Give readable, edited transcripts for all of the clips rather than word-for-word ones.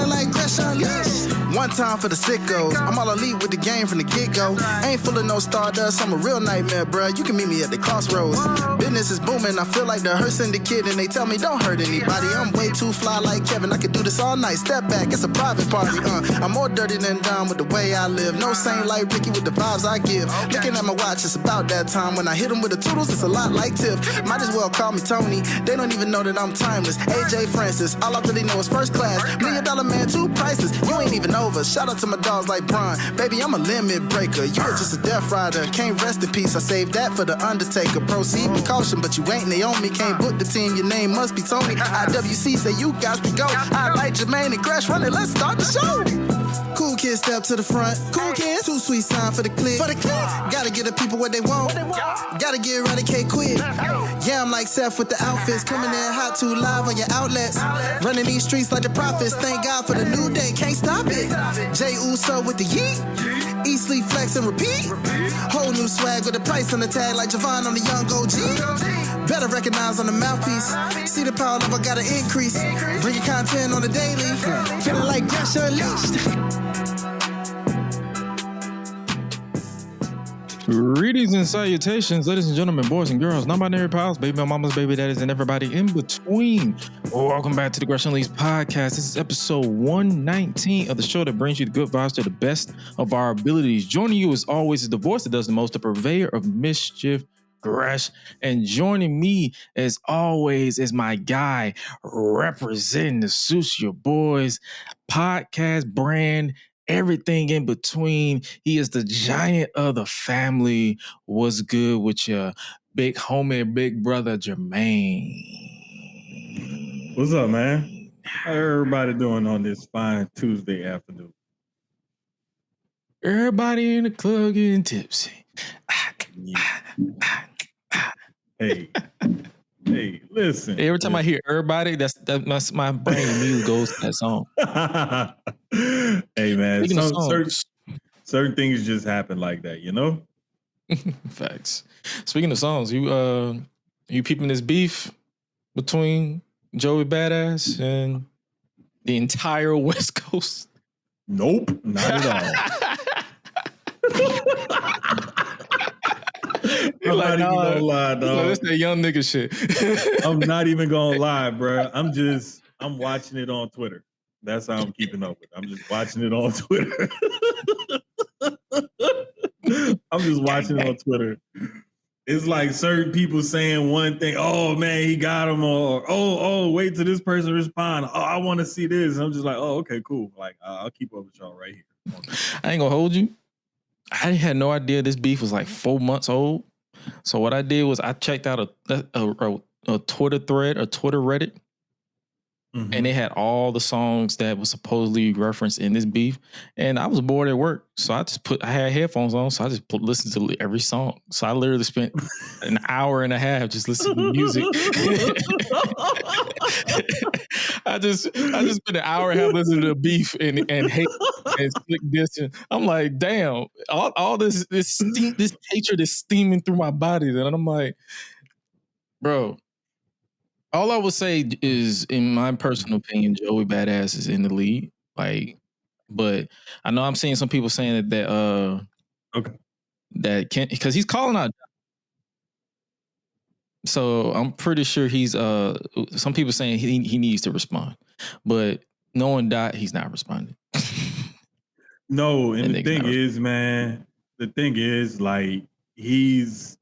feeling like Gresham Unleashed. One time for the sickos, I'm all elite with the game from the get-go. Ain't full of no stardust, I'm a real nightmare, bruh. You can meet me at the crossroads. Business is booming, I feel like the hearse and the kid, and they tell me don't hurt anybody. I'm way too fly like Kevin, I could do this all night. Step back, it's a private party, I'm more dirty than dumb with the way I live. No saint like Ricky with the vibes I give. Looking at my watch, it's about that time. When I hit them with the toodles, it's a lot like Tiff. Might as well call me Tony, they don't even know that I'm timeless. AJ Francis, all I really know is first class. $1 Million Man, 2 prices, you ain't even over. Shout out to my dogs like Bron. Baby, I'm a limit breaker. You're just a death rider. Can't rest in peace. I saved that for the Undertaker. Proceed with caution, but you ain't Naomi. Can't book the team. Your name must be Tony. IWC say you guys can go. I like Jermaine and Crash running. Let's start the show. Cool kids step to the front. Cool kids. Too sweet sign for the click. Gotta get the people what they want. Gotta get eradicate quick. Yeah, I'm like Seth with the outfits. Coming in hot, too live on your outlets. Running these streets like the prophets. Thank God for the new day. Can't stop it. Jey Uso with the yeet. Eat, sleep, flex, and repeat. Whole new swag with a price on the tag like Javon on the young OG. Better recognize on the mouthpiece. See the power level gotta increase. Bring your content on the daily. Feeling like Gresham Unleashed. Greetings and salutations, ladies and gentlemen, boys and girls, non-binary pals, baby mamas, baby daddies, and everybody in between. Welcome back to the Gresham Unleashed podcast. This is episode 119 of the show that brings you the good vibes to the best of our abilities. Joining you as always is the voice that does the most, the purveyor of mischief, Gresh. And joining me as always is my guy representing the Suits Your Boys podcast brand, everything in between. He is the giant of the family. What's good with your big homie, big brother Jermaine? What's up, man? How everybody doing on this fine Tuesday afternoon? Everybody in the club getting tipsy. Hey, listen. Every time I hear everybody, that's my brain immediately goes to that song. Hey, man, certain things just happen like that, you know? Facts. Speaking of songs, you peeping this beef between Joey Badass and the entire West Coast? Nope, not at all. I'm not even gonna lie, dog. That's that young nigga shit. I'm not even gonna lie, bro. I'm watching it on Twitter. That's how I'm keeping up with it. I'm just watching it on Twitter. I'm just watching it on Twitter. It's like certain people saying one thing, oh man, he got him, or oh, wait till this person respond. Oh, I want to see this. And I'm just like, oh, okay, cool. Like I'll keep up with y'all right here. I ain't gonna hold you. I had no idea this beef was like 4 months old. So what I did was I checked out a Twitter thread, a Twitter Reddit, and they had all the songs that was supposedly referenced in this beef. And I was bored at work, so I had headphones on, so I just listened to every song. So I literally spent an hour and a half just listening to music. I just spent an hour and a half listening to the beef and hate and slick distance. I'm like, damn, all this hatred is steaming through my body. And I'm like, bro, all I would say is, in my personal opinion, Joey Badass is in the lead. Like, but I know I'm seeing some people saying that can't, because he's calling out. So I'm pretty sure he's some people saying he needs to respond, but knowing that he's not responding. No, and the thing is, man, like he's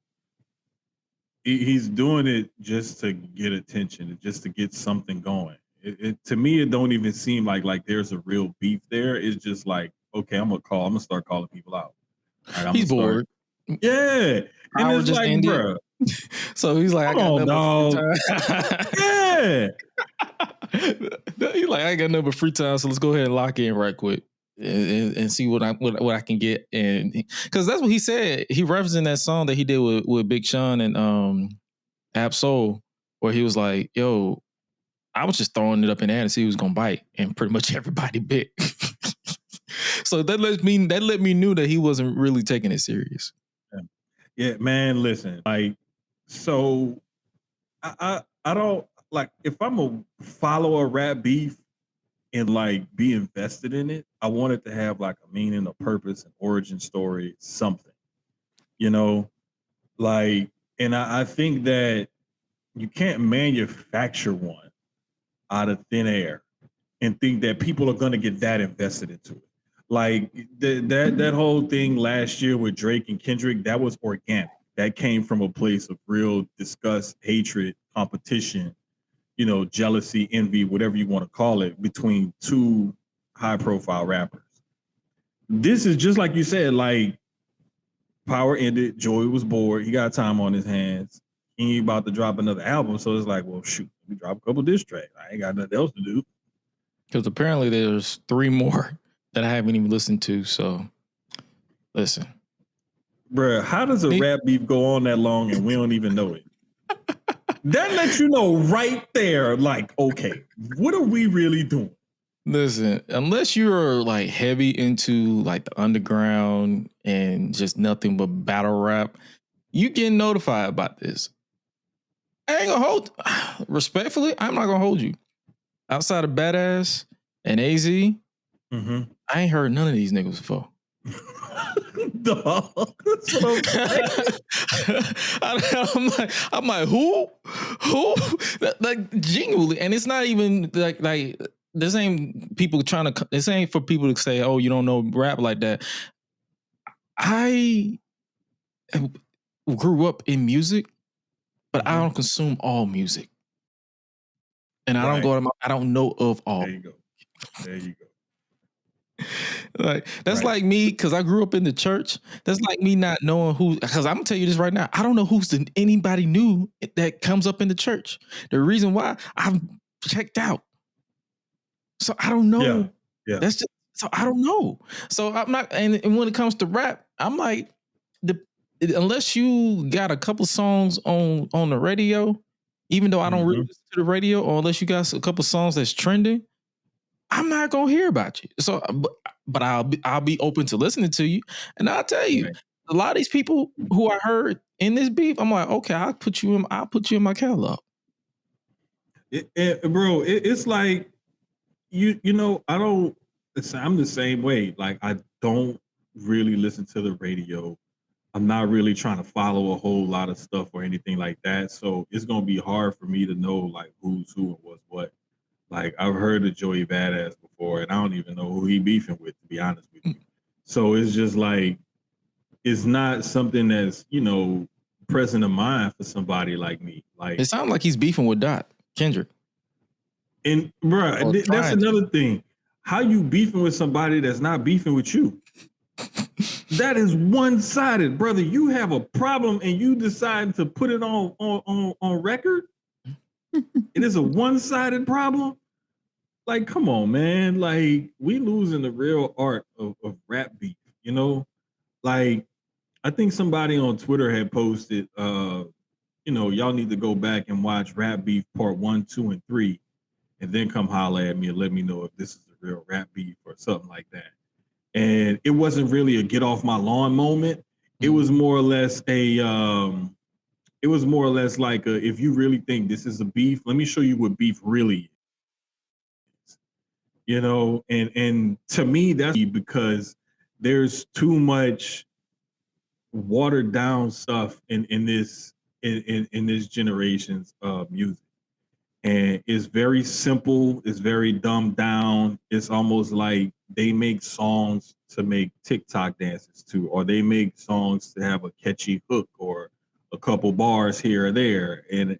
doing it just to get attention, just to get something going. It to me, it don't even seem like there's a real beef there. It's just like, okay, I'm gonna start calling people out. Like, he's bored. Yeah, and it's like, bro. So he's like, come on, dog. Yeah. He's like, I ain't got nothing but free time, so let's go ahead and lock in right quick and see what I can get. And because that's what he said. He referenced in that song that he did with Big Sean and Ab-Soul, where he was like, yo, I was just throwing it up in the air to see who's gonna bite, and pretty much everybody bit. So that let me know that he wasn't really taking it serious. Yeah, man, listen, like, so I don't like, if I'm a follow a rap beef, and like be invested in it. I want it to have like a meaning, a purpose, an origin story, something, you know, like, and I think that you can't manufacture one out of thin air and think that people are going to get that invested into it. Like that whole thing last year with Drake and Kendrick, that was organic. That came from a place of real disgust, hatred, competition, you know, jealousy, envy, whatever you want to call it, between two high-profile rappers. This is just like you said, like Power ended, Joey was bored, he got time on his hands. He ain't about to drop another album, so it's like, well, shoot, we drop a couple diss tracks. I ain't got nothing else to do. Because apparently there's 3 more that I haven't even listened to. So, listen. Bruh, how does a rap beef go on that long and we don't even know it? That lets you know right there, like, okay, what are we really doing? Listen, unless you're like heavy into like the underground and just nothing but battle rap, you getting notified about this. I ain't gonna hold. Respectfully, I'm not gonna hold you. Outside of Badass and AZ, I ain't heard none of these niggas before. Dog, that's what I'm like, who? Like genuinely, and it's not even like this ain't people trying to. This ain't for people to say, oh, you don't know rap like that. I grew up in music, but I don't consume all music, and I don't go to. I don't know of all. There you go. There you go. Like that's like me because I grew up in the church. That's like me not knowing who. Because I'm gonna tell you this right now. I don't know who's anybody new that comes up in the church. The reason why I've checked out, so I don't know. Yeah. That's just so I don't know. So I'm not. And when it comes to rap, I'm like unless you got a couple songs on the radio, even though I don't really listen to the radio, or unless you got a couple songs that's trending, I'm not gonna hear about you. So, but I'll be open to listening to you, and I'll tell you, a lot of these people who I heard in this beef, I'm like, okay, I'll put you in my catalog. Bro, it's like you know, I'm the same way. Like I don't really listen to the radio. I'm not really trying to follow a whole lot of stuff or anything like that. So it's gonna be hard for me to know like who's who and what's what. Like I've heard of Joey Badass before, and I don't even know who he beefing with, to be honest with you. So it's just like it's not something that's, you know, present in mind for somebody like me. Like it sounds like he's beefing with Kendrick. And bro, that's another thing. How you beefing with somebody that's not beefing with you? That is one-sided, brother. You have a problem and you decide to put it on record. It is a one-sided problem. Like, come on, man. Like, we losing the real art of rap beef, you know? Like, I think somebody on Twitter had posted, you know, y'all need to go back and watch Rap Beef Part 1, 2, and 3, and then come holler at me and let me know if this is a real rap beef or something like that. And it wasn't really a get off my lawn moment. It was more or less like if you really think this is a beef, let me show you what beef really is. You know, and to me, that's because there's too much watered down stuff in this generation's music. And it's very simple, it's very dumbed down. It's almost like they make songs to make TikTok dances to, or they make songs to have a catchy hook or a couple bars here or there. And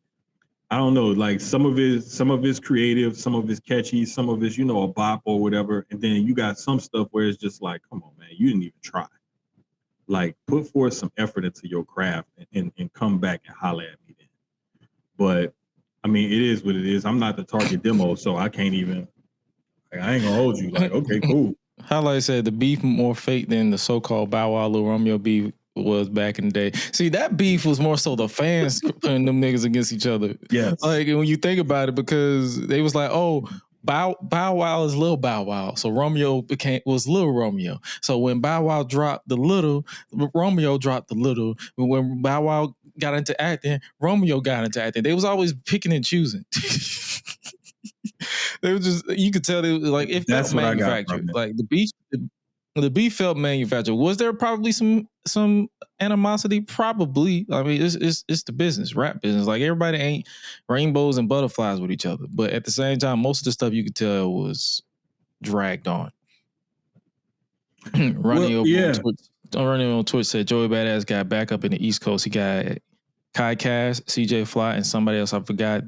I don't know, like some of it's creative, some of it's catchy, some of it's, you know, a bop or whatever. And then you got some stuff where it's just like, come on, man, you didn't even try. Like put forth some effort into your craft and come back and holler at me then. But I mean, it is what it is. I'm not the target demo, so I can't even. Like, I ain't gonna hold you. Like, okay, cool. Highlight said the beef more fake than the so-called Bow Wow Lil Romeo beef was back in the day. See, that beef was more so the fans putting them niggas against each other. Yeah. Like when you think about it, because they was like, oh, Bow Wow is Lil Bow Wow, so Romeo was Lil Romeo. So when Bow Wow dropped the little, Romeo dropped the little. When Bow Wow got into acting, Romeo got into acting. They was always picking and choosing. They were just, you could tell they was like, it felt That's what I got manufactured. from it. Like the beef felt manufactured. Was there probably some animosity? Probably. I mean, it's the business, rap business. Like everybody ain't rainbows and butterflies with each other. But at the same time, most of the stuff you could tell was dragged on. Running on Twitch said Joey Badass got back up in the East Coast. He got Kai Cass, CJ Fly, and somebody else. I forgot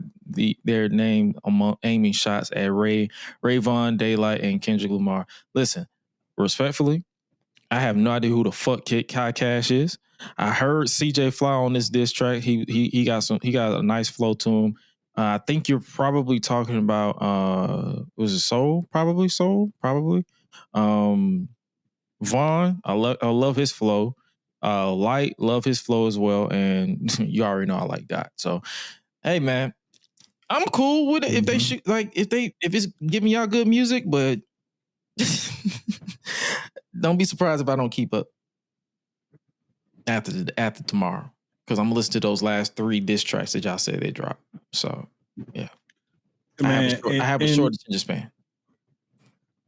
their name among aiming shots at Ray Vaughn, Daylight, and Kendrick Lamar. Listen, respectfully, I have no idea who the fuck Kai Cash is. I heard CJ Fly on this diss track. He got a nice flow to him. I think you're probably talking about was it Soul? Probably Soul. Probably. Vaughn, I love his flow. Light, love his flow as well, and you already know I like that. So, hey man, I'm cool with it if they shoot if it's giving y'all good music, but don't be surprised if I don't keep up after tomorrow, because I'm gonna listen to those last 3 diss tracks that y'all said they dropped. So, yeah, man, I have a short attention span,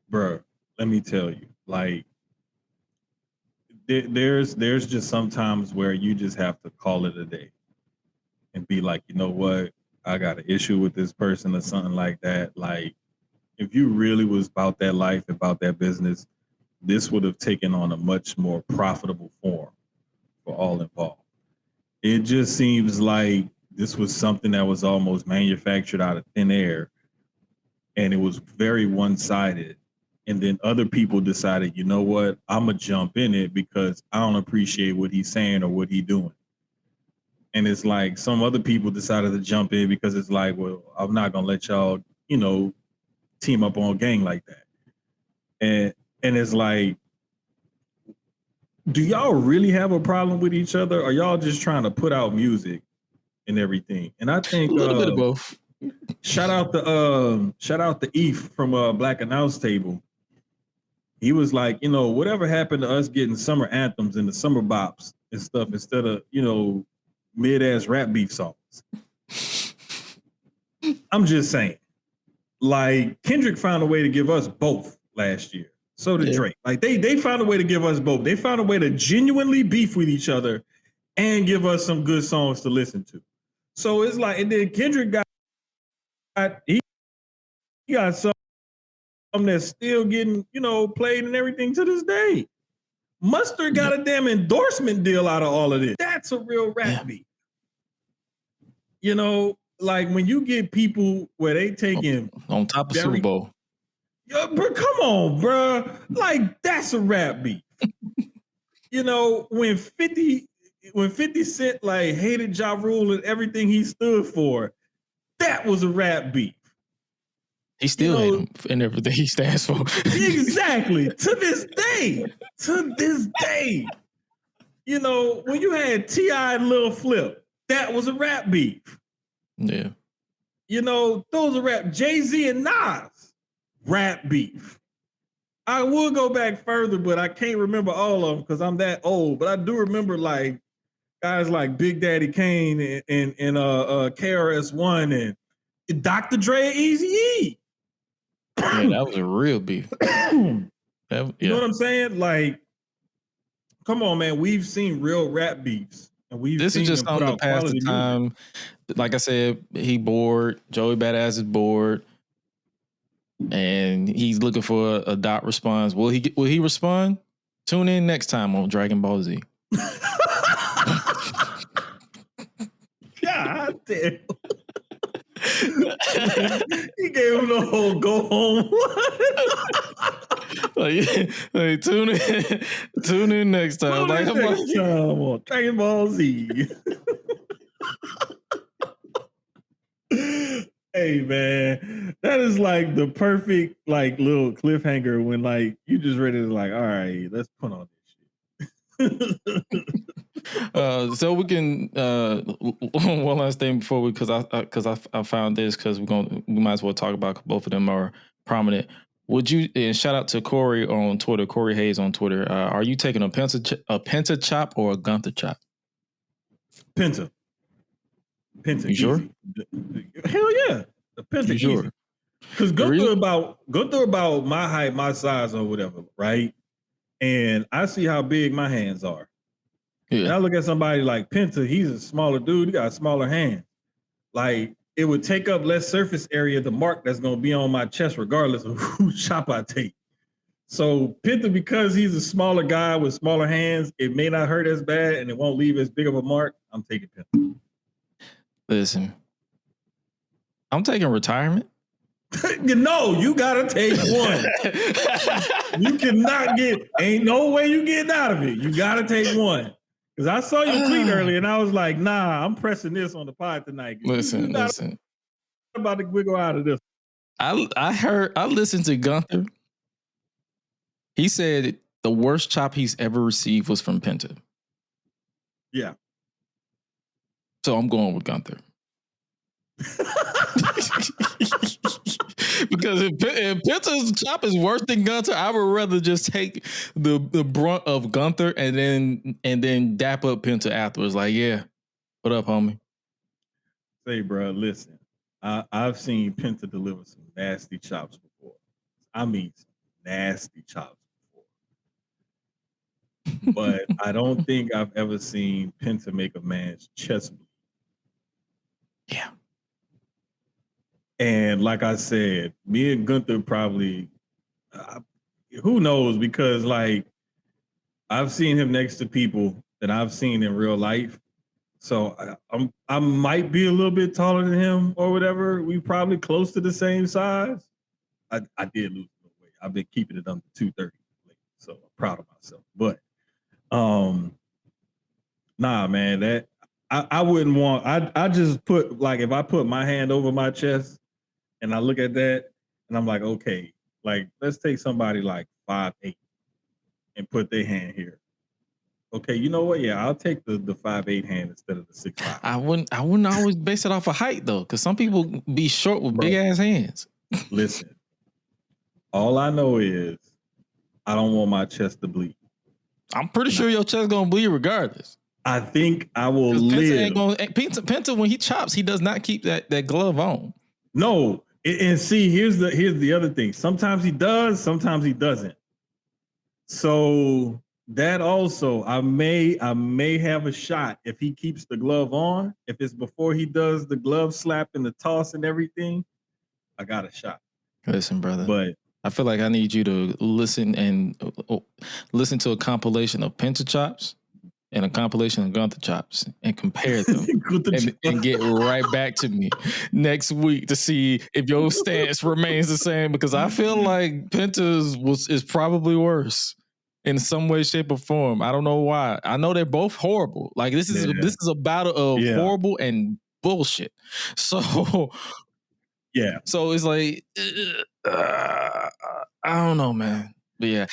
bro. Let me tell you, like. There's just sometimes where you just have to call it a day and be like, you know what, I got an issue with this person or something like that. Like, if you really was about that life, about that business, this would have taken on a much more profitable form for all involved. It just seems like this was something that was almost manufactured out of thin air, and it was very one-sided. And then other people decided, you know what, I'm going to jump in it because I don't appreciate what he's saying or what he's doing. And it's like some other people decided to jump in because it's like, well, I'm not going to let y'all, team up on a gang like that. And it's like, do y'all really have a problem with each other? Or y'all just trying to put out music and everything? And I think a little bit of both. Shout out to Eve from Black Announce Table. He was like, whatever happened to us getting summer anthems and the summer bops and stuff instead of, mid-ass rap beef songs. I'm just saying. Like, Kendrick found a way to give us both last year. So did Drake. Like, they found a way to give us both. They found a way to genuinely beef with each other and give us some good songs to listen to. So it's like, and then Kendrick got some that's still getting, played and everything to this day. Mustard got a damn endorsement deal out of all of this. That's a real rap beat. Like when you get people where they taking on top of Super Bowl. Yo, bro, come on, bro. Like, that's a rap beat. When 50 Cent like hated Ja Rule and everything he stood for, that was a rap beat. He still hate him and everything he stands for. Exactly. To this day. When you had T.I. and Lil Flip, that was a rap beef. Yeah. Those are rap. Jay-Z and Nas, rap beef. I will go back further, but I can't remember all of them because I'm that old. But I do remember like guys like Big Daddy Kane and KRS-One and Dr. Dre, Eazy-E. Yeah, that was a real beef. You know what I'm saying? Like, come on, man. We've seen real rap beefs. And this is just something to pass the time. Music. Like I said, he bored. Joey Badass is bored. And he's looking for a dot response. Will he respond? Tune in next time on Dragon Ball Z. God damn. He gave him the whole go home. like, tune in next time. On Dragon Ball Z. Hey man, that is like the perfect like little cliffhanger when like you just ready to like, all right, let's put on this shit. So we can one last thing before we because I found this because we might as well talk about both of them are prominent. Would you and shout out to Corey on Twitter, Corey Hayes on Twitter. Are you taking a Penta chop or a Gunther chop? Penta. You sure? Hell yeah. The Penta. You sure? Easy. Because go through about my height, my size, or whatever, right? And I see how big my hands are. Yeah. And I look at somebody like Penta, he's a smaller dude, he got smaller hands. Like, it would take up less surface area to mark that's going to be on my chest, regardless of whose chop I take. So Penta, because he's a smaller guy with smaller hands, it may not hurt as bad and it won't leave as big of a mark. I'm taking Penta. Listen, I'm taking retirement. No, you gotta take one. You cannot ain't no way you getting out of it. You gotta take one. Because I saw your tweet earlier and I was like, nah, I'm pressing this on the pod tonight. Listen. About to wiggle out of this. I listened to Gunther. He said the worst chop he's ever received was from Penta. Yeah. So I'm going with Gunther. Because if Penta's chop is worse than Gunther, I would rather just take the brunt of Gunther and then dap up Penta afterwards. Like, yeah, what up, homie? Say, bro, listen, I've seen Penta deliver some nasty chops before. I mean, some nasty chops before. But I don't think I've ever seen Penta make a man's chest bleed. Yeah. And like I said, me and Gunther probably, who knows? Because like I've seen him next to people that I've seen in real life. So I might be a little bit taller than him or whatever. We probably close to the same size. I did lose a little weight. I've been keeping it under 230, so I'm proud of myself. But nah, man, that I wouldn't want. I just put like if I put my hand over my chest. And I look at that and I'm like, okay, like let's take somebody like 5'8" and put their hand here. Okay, you know what? Yeah, I'll take the 5'8" hand instead of the 6'5". I wouldn't always base it off of height though, because some people be short with big ass hands. Listen, all I know is I don't want my chest to bleed. I'm pretty sure your chest gonna bleed regardless. I think I will live. Penta, when he chops, he does not keep that glove on. No, and see, here's the other thing. Sometimes he does, sometimes he doesn't. So that also, I may have a shot if he keeps the glove on. If it's before he does the glove slap and the toss and everything, I got a shot. Listen, brother. But I feel like I need you to listen to a compilation of Penta chops and a compilation of Gunther chops and compare them and get right back to me next week to see if your stance remains the same, because I feel like Penta's is probably worse in some way, shape, or form. I don't know why. I know they're both horrible. Like this is a battle of horrible and bullshit. So yeah. So it's like I don't know, man. But yeah,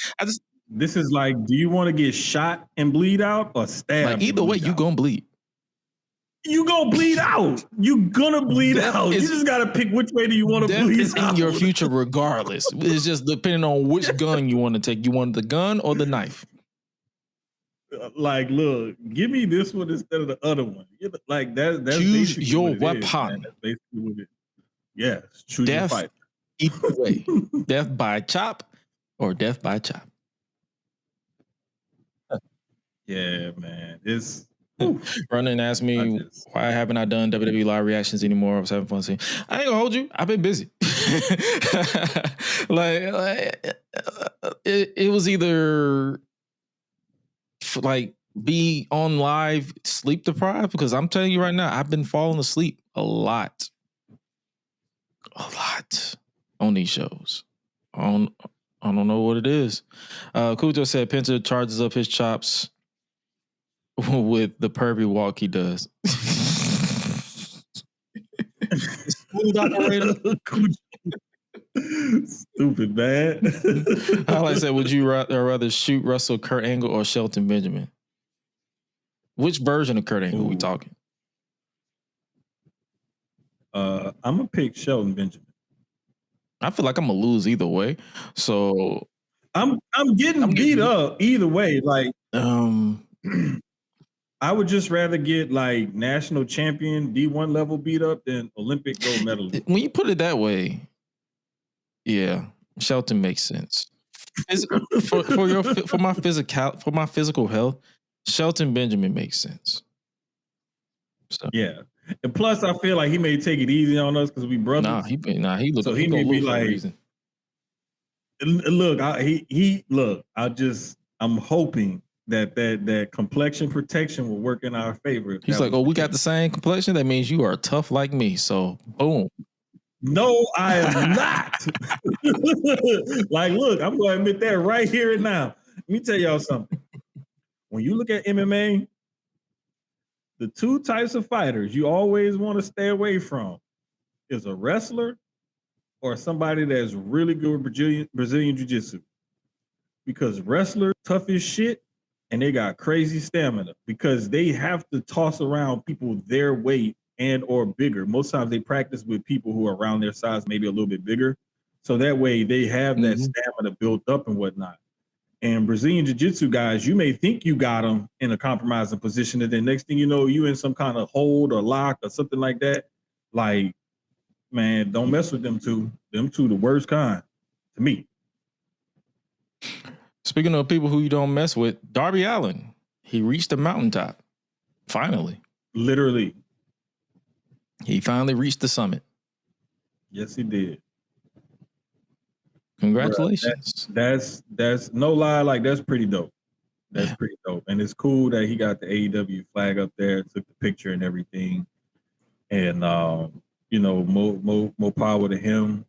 this is like, do you want to get shot and bleed out or stab? Like either way, you gonna bleed. You gonna bleed out. You gonna bleed out. You just gotta pick which way do you want to bleed is out. In your future, regardless. It's just depending on which gun you want to take. You want the gun or the knife? Like, look, give me this one instead of the other one. Like that's choose your weapon. That's basically what it is. Yes, choose your fight. Either way, death by chop or death by chop. Yeah, man. It's Running asked me why haven't I done WWE live reactions anymore. I was having fun seeing. I ain't gonna hold you. I've been busy. It was either like be on live sleep deprived, because I'm telling you right now, I've been falling asleep a lot on these shows. I don't know what it is. Cujo said Penta charges up his chops with the pervy walk he does. Smooth operator. Stupid, man. I said, would you rather shoot Russell, Kurt Angle, or Shelton Benjamin? Which version of Kurt Angle are we talking? I'm gonna pick Shelton Benjamin. I feel like I'm gonna lose either way. So I'm getting beat up either way. Like I would just rather get like national champion D1 level beat up than Olympic gold medalist. When you put it that way, Yeah, Shelton makes sense. For my physical health, Shelton Benjamin makes sense. So. Yeah, and plus I feel like he may take it easy on us because we brothers. He look. So he may gonna be look for a like, reason. look, I'm hoping that complexion protection will work in our favor. He's like, we got the same complexion. That means you are tough like me. So boom. No, I am not. Like, look, I'm going to admit that right here and now. Let me tell y'all something. When you look at MMA, the two types of fighters you always want to stay away from is a wrestler or somebody that's really good with Brazilian Jiu-Jitsu. Because wrestlers tough as shit and they got crazy stamina because they have to toss around people their weight and or bigger. Most times they practice with people who are around their size, maybe a little bit bigger. So that way they have that stamina built up and whatnot. And Brazilian Jiu-Jitsu guys, you may think you got them in a compromising position, and then next thing you know, you in some kind of hold or lock or something like that. Like, man, don't mess with them two. Them two, the worst kind to me. Speaking of people who you don't mess with, Darby Allin, he reached the mountaintop. Finally. Literally. He finally reached the summit. Yes, he did. Congratulations. That's no lie, like that's pretty dope. That's pretty dope. And it's cool that he got the AEW flag up there, took the picture and everything. And more power to him.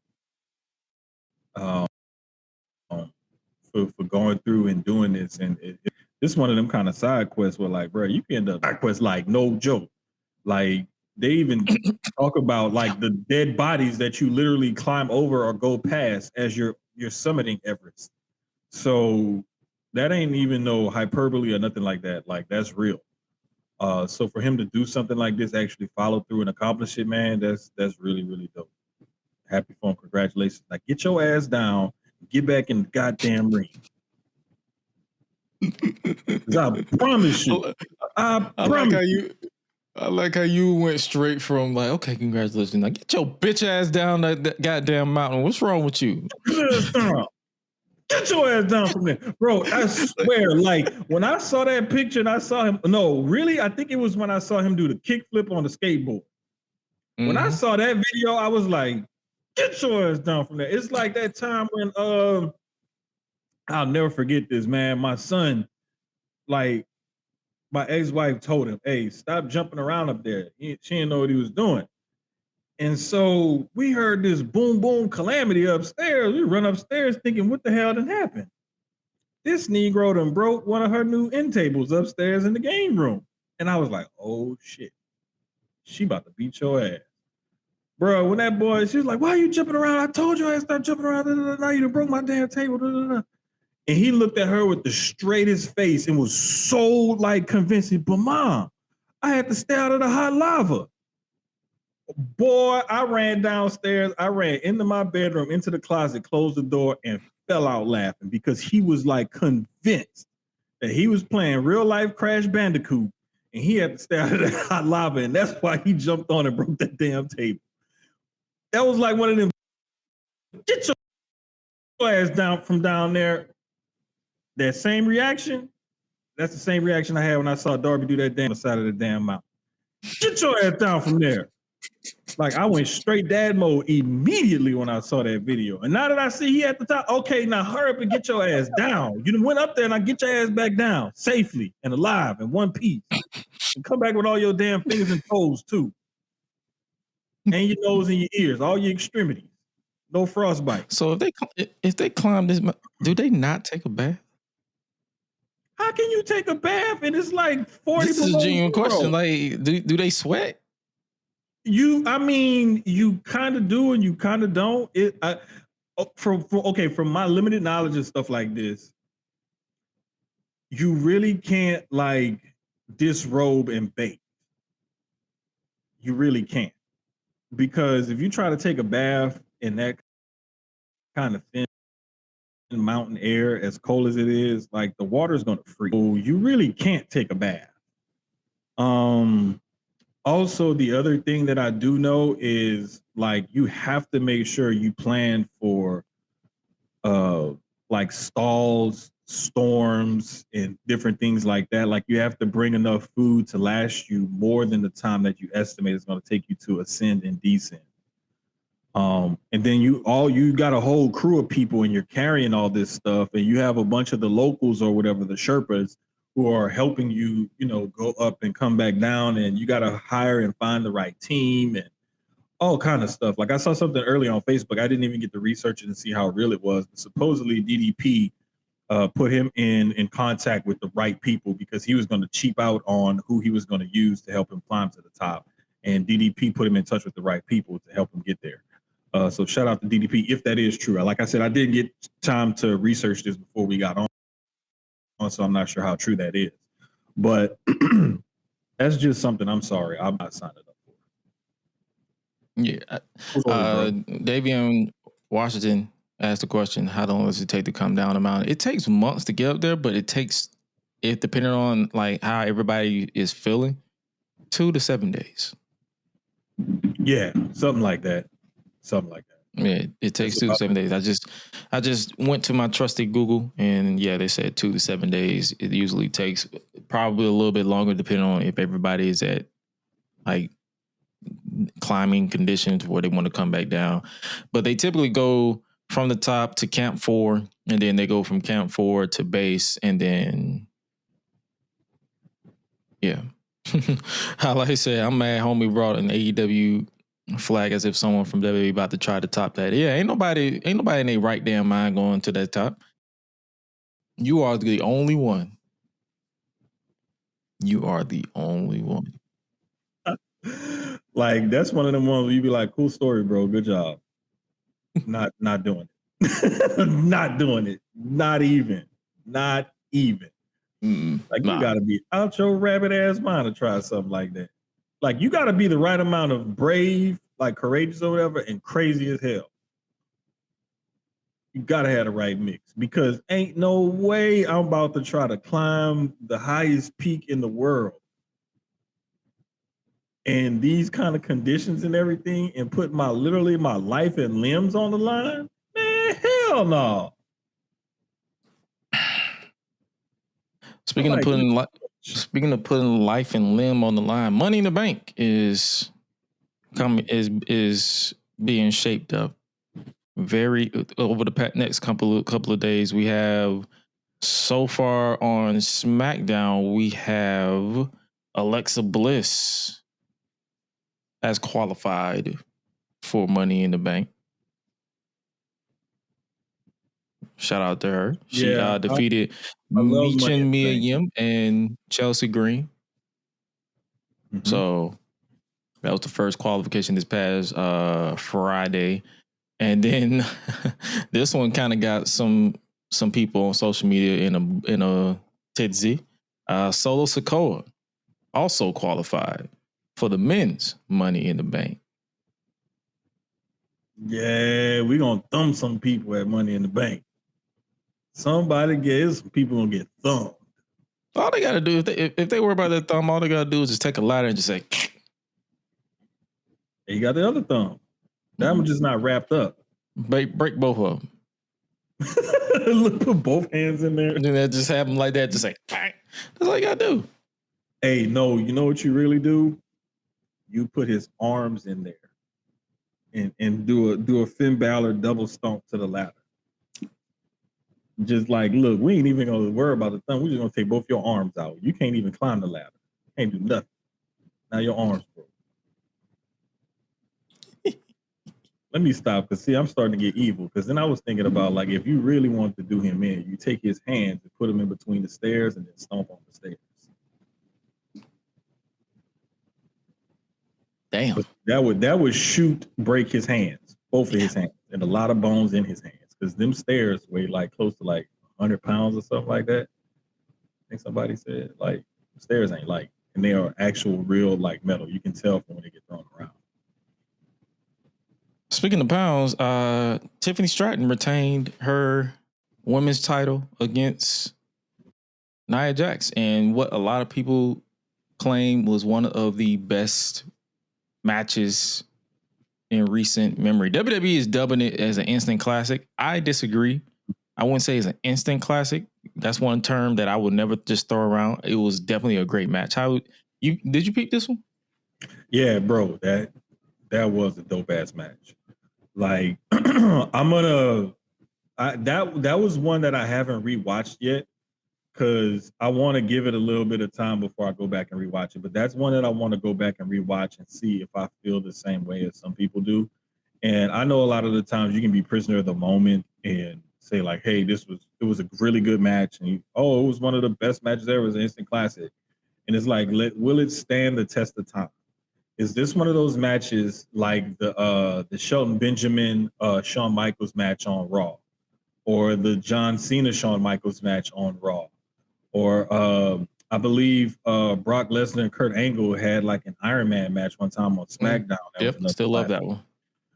For going through and doing this. And this is one of them kind of side quests where, like, bro, you can end up side quests like no joke. Like, they even talk about like the dead bodies that you literally climb over or go past as you're summiting Everest. So that ain't even no hyperbole or nothing like that. Like, that's real. So for him to do something like this, actually follow through and accomplish it, man, that's really, really dope. Happy for him. Congratulations. Like, get your ass down, get back in the goddamn ring. I promise you. I like how you went straight from like, okay, congratulations. Now get your bitch ass down that goddamn mountain. What's wrong with you? Get your ass down from there. Bro, I swear, like, when I saw that picture and I saw him, no, really, I think it was when I saw him do the kickflip on the skateboard. When I saw that video, I was like, get your ass down from there. It's like that time when I'll never forget this, man. My son, like, my ex-wife told him, hey, stop jumping around up there. She didn't know what he was doing. And so we heard this boom, boom calamity upstairs. We run upstairs thinking, what the hell done happened? This Negro done broke one of her new end tables upstairs in the game room. And I was like, oh shit. She about to beat your ass. Bro, when that boy, she was like, why are you jumping around? I told you I stop jumping around. Now you done broke my damn table. And he looked at her with the straightest face and was so like convincing. But mom, I had to stay out of the hot lava. Boy, I ran downstairs. I ran into my bedroom, into the closet, closed the door, and fell out laughing because he was like convinced that he was playing real life Crash Bandicoot and he had to stay out of that hot lava. And that's why he jumped on and broke that damn table. That was like one of them, get your ass down from down there. That same reaction, that's the same reaction I had when I saw Darby do that damn on the side of the damn mountain. Get your ass down from there. Like, I went straight dad mode immediately when I saw that video. And now that I see he at the top, okay, now hurry up and get your ass down. You done went up there and I get your ass back down safely and alive in one piece. And come back with all your damn fingers and toes too. And your nose and your ears, all your extremities. No frostbite. So if they climb this, do they not take a bath? How can you take a bath and it's like 40 This is a genuine question. Like, do they sweat? You kind of do and you kind of don't. From my limited knowledge of stuff like this, you really can't like disrobe and bake. You really can't, because if you try to take a bath in that kind of thin mountain air, as cold as it is, like the water is going to freeze. So you really can't take a bath. Also, the other thing that I do know is like you have to make sure you plan for like stalls, storms, and different things like that. Like you have to bring enough food to last you more than the time that you estimate it's going to take you to ascend and descend. And then you got a whole crew of people and you're carrying all this stuff, and you have a bunch of the locals or whatever, the Sherpas, who are helping you, go up and come back down, and you got to hire and find the right team and all kind of stuff. Like I saw something early on Facebook. I didn't even get to research it and see how real it was, but supposedly DDP put him in contact with the right people because he was going to cheap out on who he was going to use to help him climb to the top. And DDP put him in touch with the right people to help him get there. So shout out to DDP if that is true. Like I said, I didn't get time to research this before we got on, so I'm not sure how true that is. But that's just something I'm sorry I'm not signing up for. Yeah. Davion Washington asked the question, how long does it take to come down the mountain? It takes months to get up there, but it depending on like how everybody is feeling, 2 to 7 days. Yeah, something like that. Yeah, it takes 2 to 7 days. I just went to my trusted Google, and yeah, they said 2 to 7 days. It usually takes probably a little bit longer, depending on if everybody is at like climbing conditions where they want to come back down. But they typically go from the top to Camp 4, and then they go from Camp 4 to base, and then yeah. Like I said, I'm mad homie brought an AEW flag as if someone from WWE about to try to top that. Yeah, ain't nobody in their right damn mind going to that top. You are the only one. You are the only one. Like that's one of them ones where you be like, cool story, bro. Good job. Not doing it. Not doing it. Not even. Like you gotta be out your rabbit ass mind to try something like that. Like you gotta be the right amount of brave, like courageous or whatever, and crazy as hell. You gotta have the right mix because ain't no way I'm about to try to climb the highest peak in the world. And these kind of conditions and everything, and put literally my life and limbs on the line, man, hell no. Speaking of putting life and limb on the line, Money in the Bank is being shaped up very over the next couple of days. We have so far on SmackDown, we have Alexa Bliss as qualified for Money in the Bank. Shout out to her. She defeated Michin Mia Yim and Chelsea Green. Mm-hmm. So that was the first qualification this past Friday. And then this one kind of got some people on social media in a tizzy. Solo Sikoa also qualified for the men's Money in the Bank. Yeah, we're gonna thumb some people at Money in the Bank. Some people gonna get thumbed. All they gotta do if they worry about their thumb, all they gotta do is just take a ladder and just say. You got the other thumb. That one just not wrapped up. Break both of them. Look, put both hands in there. And then just have them like that. Just like that's all you gotta do. Hey, no, you know what you really do? You put his arms in there. And do a Finn Balor double stomp to the ladder. Just like, look, we ain't even gonna worry about the thumb. We're just gonna take both your arms out. You can't even climb the ladder. Can't do nothing. Now your arms broke. Let me stop because see, I'm starting to get evil. Because then I was thinking about like if you really want to do him in, you take his hands and put him in between the stairs and then stomp on the stairs. Damn. But that would break his hands, both of his hands, and a lot of bones in his hands. Because them stairs weigh like close to like 100 pounds or something like that. I think somebody said like stairs ain't light, and they are actual real like metal. You can tell from when they get thrown around. Speaking of pounds, Tiffany Stratton retained her women's title against Nia Jax, and what a lot of people claim was one of the best matches in recent memory. WWE is dubbing it as an instant classic. I disagree. I wouldn't say it's an instant classic. That's one term that I would never just throw around. It was definitely a great match. Did you peep this one? Yeah, bro, that was a dope ass match. Like that was one that I haven't rewatched yet because I want to give it a little bit of time before I go back and rewatch it. But that's one that I want to go back and rewatch and see if I feel the same way as some people do. And I know a lot of the times you can be prisoner of the moment and say like, "Hey, it was a really good match," and it was one of the best matches ever. It was an instant classic. And it's like, will it stand the test of time? Is this one of those matches like the Shelton Benjamin Shawn Michaels match on Raw, or the John Cena Shawn Michaels match on Raw, or I believe Brock Lesnar and Kurt Angle had like an Iron Man match one time on SmackDown. Yep, still love that one.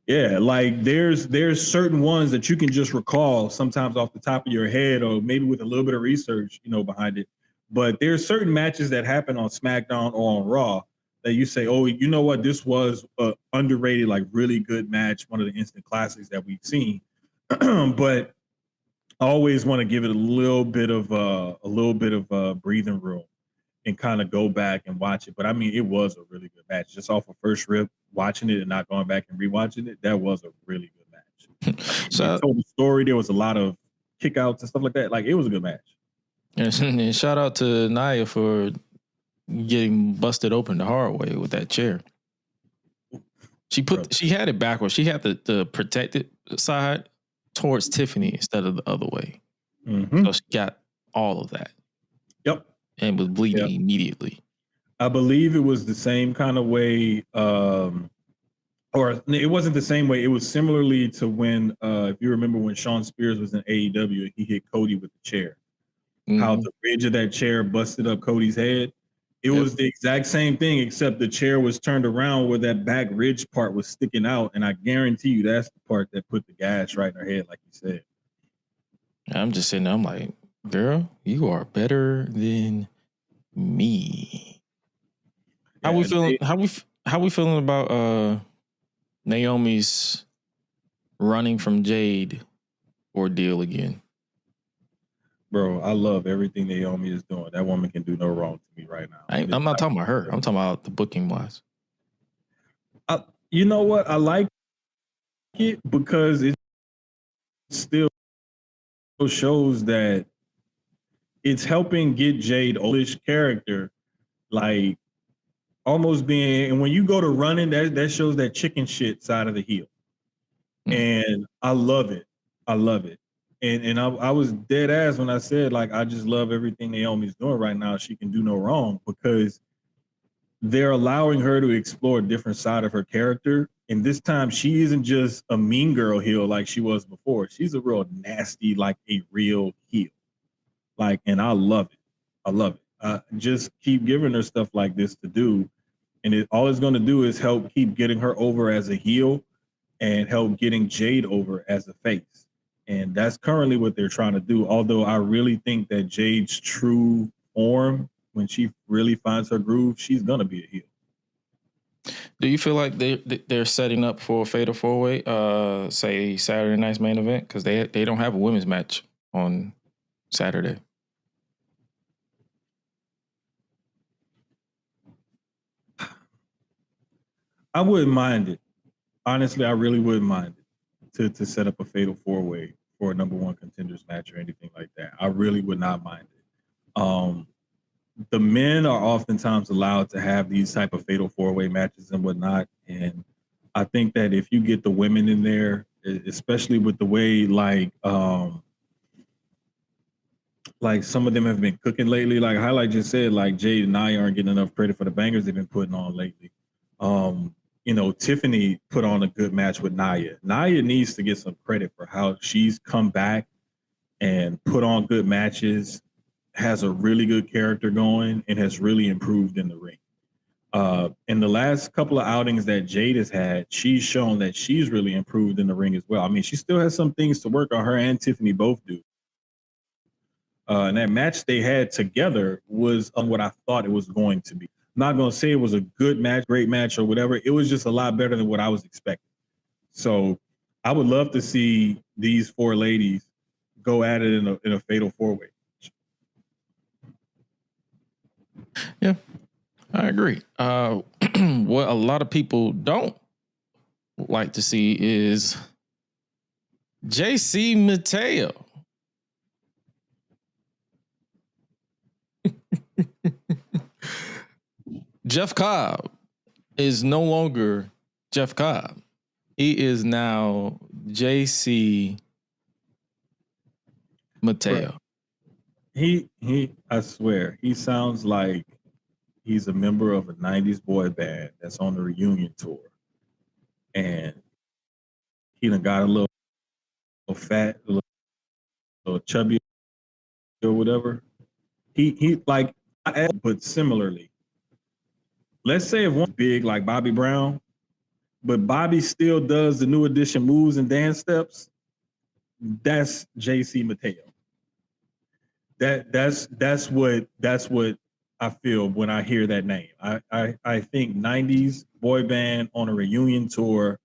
Yeah, like there's certain ones that you can just recall sometimes off the top of your head, or maybe with a little bit of research, behind it. But there's certain matches that happen on SmackDown or on Raw that you say, oh, you know what, this was a underrated, like really good match, one of the instant classics that we've seen. But I always want to give it a little bit of breathing room and kind of go back and watch it. But I mean, it was a really good match. Just off of first rip, watching it and not going back and rewatching it, that was a really good match. So it told the story. There was a lot of kickouts and stuff like that. Like, it was a good match. And shout out to Nia for getting busted open the hard way with that chair. She had it backwards. She had the protected side towards Tiffany instead of the other way. Mm-hmm. So she got all of that. Yep. And was bleeding immediately. I believe it was the same kind of way, or it wasn't the same way. It was similarly to when, if you remember when Shawn Spears was in AEW, he hit Cody with the chair. Mm-hmm. How the ridge of that chair busted up Cody's head. It was the exact same thing, except the chair was turned around where that back ridge part was sticking out. And I guarantee you that's the part that put the gash right in her head, like you said. I'm just sitting there, I'm like, girl, you are better than me. How we feeling? How we feeling about Naomi's running from Jade ordeal again? Bro, I love everything Naomi is doing. That woman can do no wrong to me right now. I'm not talking about her. I'm talking about the booking wise. You know what? I like it because it still shows that it's helping get Jade oldish character, like almost being. And when you go to running, that shows that chicken shit side of the heel, and I love it. I love it. And I was dead ass when I said, like, I just love everything Naomi's doing right now. She can do no wrong because they're allowing her to explore a different side of her character. And this time she isn't just a mean girl heel like she was before. She's a real nasty, like a real heel. Like, and I love it. I love it. Just keep giving her stuff like this to do. And all it's going to do is help keep getting her over as a heel and help getting Jade over as a face. And that's currently what they're trying to do. Although I really think that Jade's true form, when she really finds her groove, she's going to be a heel. Do you feel like they're setting up for a Fatal 4-Way, say Saturday night's main event? Because they don't have a women's match on Saturday. I wouldn't mind it. Honestly, I really wouldn't mind it to set up a Fatal 4-Way for a number one contenders match or anything like that. I really would not mind it. The men are oftentimes allowed to have these type of Fatal 4-Way matches and whatnot. And I think that if you get the women in there, especially with the way like some of them have been cooking lately, like Highlight just said, like Jade and Nia aren't getting enough credit for the bangers they've been putting on lately. Tiffany put on a good match with Nia. Nia needs to get some credit for how she's come back and put on good matches, has a really good character going, and has really improved in the ring. In the last couple of outings that Jade has had, she's shown that she's really improved in the ring as well. I mean, she still has some things to work on. Her and Tiffany both do. And that match they had together was what I thought it was going to be. not gonna say it was a good match, great match, or whatever. It was just a lot better than what I was expecting. So I would love to see these four ladies go at it in a fatal four-way. Yeah, I agree. What a lot of people don't like to see is JC Mateo. Jeff Cobb is no longer Jeff Cobb. He is now JC Mateo. He I swear, he sounds like he's a member of a 90s boy band that's on the reunion tour. And he done got a little fat, a little chubby or whatever. He like, but similarly. Let's say if one's big like Bobby Brown, but Bobby still does the New Edition moves and dance steps, that's JC Mateo. That's what I feel when I hear that name. I think 90s boy band on a reunion tour,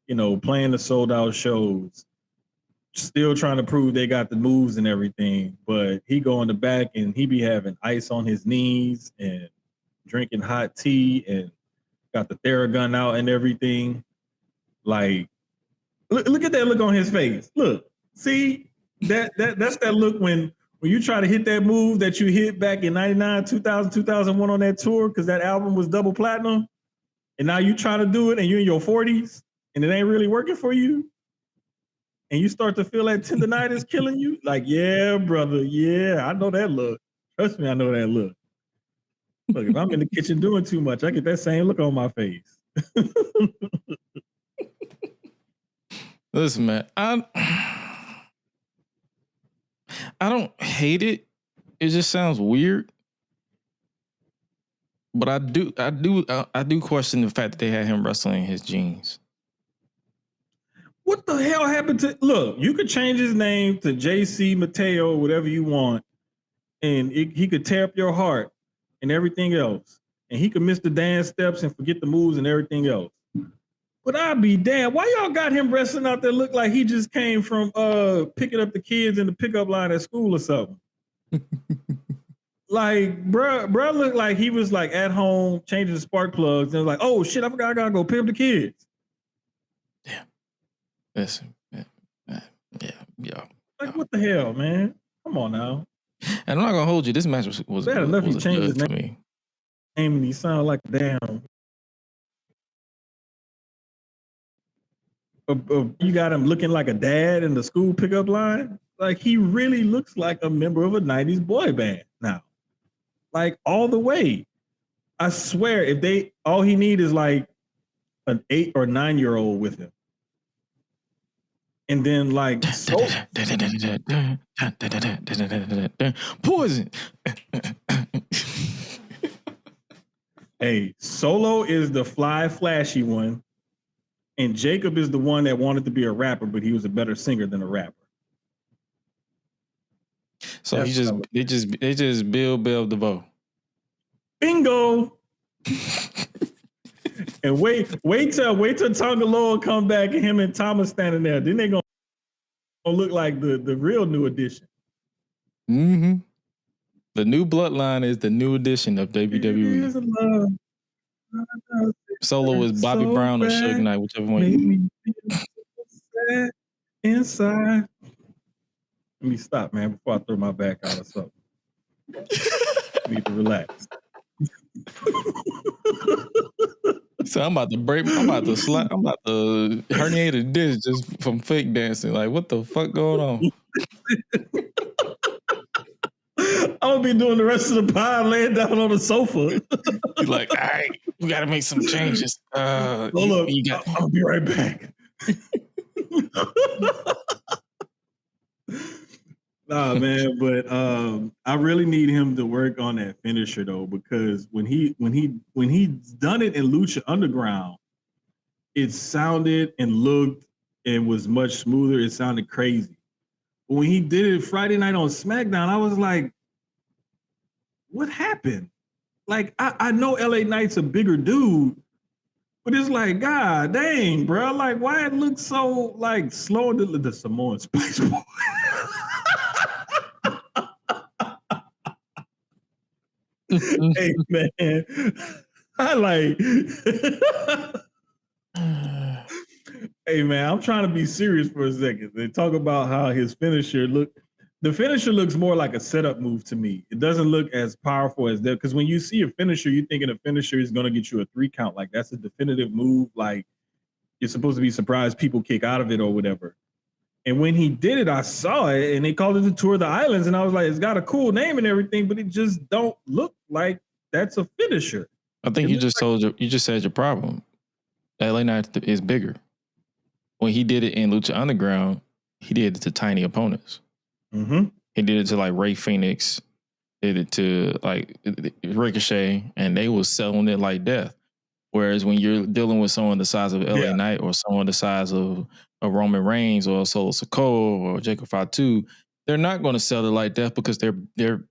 you know, playing the sold out shows, still trying to prove they got the moves and everything, but he go in the back and he be having ice on his knees and drinking hot tea and got the Theragun out and everything. Like, look at that look on his face. Look, see, that's that look when you try to hit that move that you hit back in 99, 2000, 2001 on that tour because that album was double platinum. And now you trying to do it and you're in your 40s and it ain't really working for you. And you start to feel that tendonitis killing you. Like, yeah, brother. Yeah, I know that look. Trust me, I know that look. Look, if I'm in the kitchen doing too much, I get that same look on my face. Listen, man, I don't hate it. It just sounds weird. But I do question the fact that they had him wrestling in his jeans. What the hell happened to? Look, you could change his name to JC Mateo, whatever you want, and he could tear up your heart and everything else, and he could miss the dance steps and forget the moves and everything else. But I'd be damned. Why y'all got him wrestling out there look like he just came from picking up the kids in the pickup line at school or something? Like, bruh looked like he was like at home changing the spark plugs and was like, oh shit, I forgot I gotta go pick up the kids. Yeah. Listen, yeah. Like, what the hell, man? Come on now. And I'm not gonna hold you. This match was bad enough he changed his good name and he sounded like damn. You got him looking like a dad in the school pickup line. Like, he really looks like a member of a 90s boy band now. Like, all the way. I swear, if all he need is like an 8 or 9-year-old with him. And then like Poison. Hey, Solo is the fly, flashy one. And Jacob is the one that wanted to be a rapper, but he was a better singer than a rapper. So they just build Bell DeVoe. Bingo. And wait till Tongaloa come back and him and Thomas standing there. Then they gonna look like the real New Edition. Mm-hmm. The new bloodline is the New Edition of WWE. Solo is Bobby Brown or Suge Knight, whichever one. Make me feel so sad inside. Let me stop, man, before I throw my back out or something. I need to relax. So I'm about to herniate a disc just from fake dancing. Like, what the fuck going on? I'm gonna be doing the rest of the pod laying down on the sofa. You're like, all right, we gotta make some changes. Hold up, I'll be right back. Nah, man, but I really need him to work on that finisher though, because when he's done it in Lucha Underground, it sounded and looked and was much smoother. It sounded crazy. But when he did it Friday night on SmackDown, I was like, what happened? like I know LA Knight's a bigger dude, but it's like, God dang, bro. Like, why it looks so like slow to the Samoan Spice Boy? Hey man, I like. Hey man, I'm trying to be serious for a second. They talk about how his finisher look. The finisher looks more like a setup move to me. It doesn't look as powerful as that, because when you see a finisher, you're thinking a finisher is going to get you a 3 count. Like that's a definitive move. Like you're supposed to be surprised people kick out of it or whatever. And when he did it, I saw it, and they called it the Tour of the Islands, and I was like, it's got a cool name and everything, but it just don't look like that's a finisher. I think you just said your problem. LA Knight is bigger. When he did it in Lucha Underground, he did it to tiny opponents. Mm-hmm. He did it to like Ray Phoenix, did it to like Ricochet, and they was selling it like death. Whereas when you're dealing with someone the size of LA Knight or someone the size of a Roman Reigns or Solo Sikoa or Jacob Fatu, they're not going to sell it like death because they're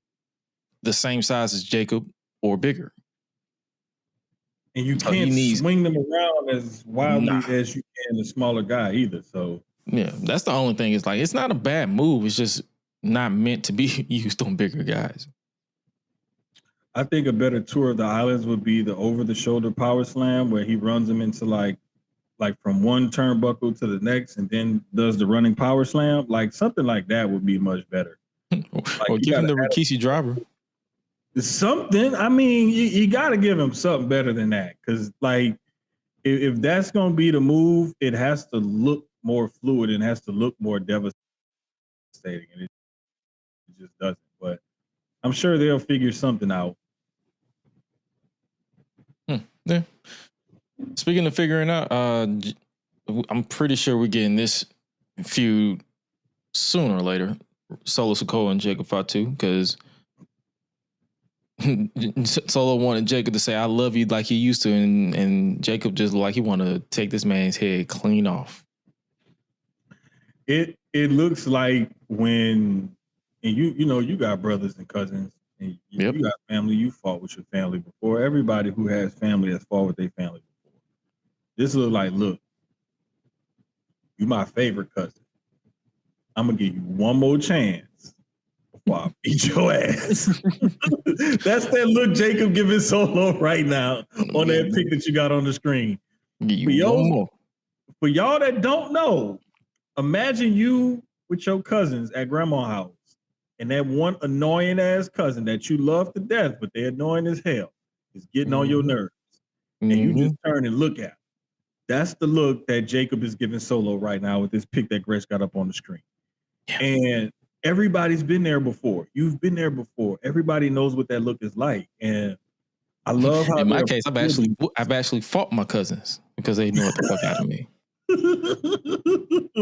the same size as Jacob or bigger. And you can't swing them around as wildly as you can a smaller guy either. So yeah, that's the only thing. It's like it's not a bad move. It's just not meant to be used on bigger guys. I think a better Tour of the Islands would be the over-the-shoulder power slam, where he runs them into like from one turnbuckle to the next, and then does the running power slam. Like something like that would be much better. Like, or give him the Rikishi driver. Something. I mean, you got to give him something better than that, because like if that's going to be the move, it has to look more fluid and has to look more devastating, and it just doesn't. But I'm sure they'll figure something out. Yeah. Speaking of figuring out, I'm pretty sure we're getting this feud sooner or later. Solo Sikoa and Jacob Fatu, because Solo wanted Jacob to say "I love you" like he used to, and Jacob just like he wanted to take this man's head clean off. It looks like when, and you got brothers and cousins, and you got family. You fought with your family before. Everybody who has family has fought with their family before. This looks like, look, you my favorite cousin. I'm gonna give you one more chance before I beat your ass. That's that look Jacob giving Solo right now on that pic that you got on the screen. For y'all that don't know, imagine you with your cousins at grandma's house, and that one annoying ass cousin that you love to death, but they're annoying as hell, is getting on your nerves. And you just turn and look at him. That's the look that Jacob is giving Solo right now with this pic that Gretch got up on the screen. Yeah. And everybody's been there before. You've been there before. Everybody knows what that look is like. And I love how in my case, I've actually fought my cousins because they knew what the fuck out of me.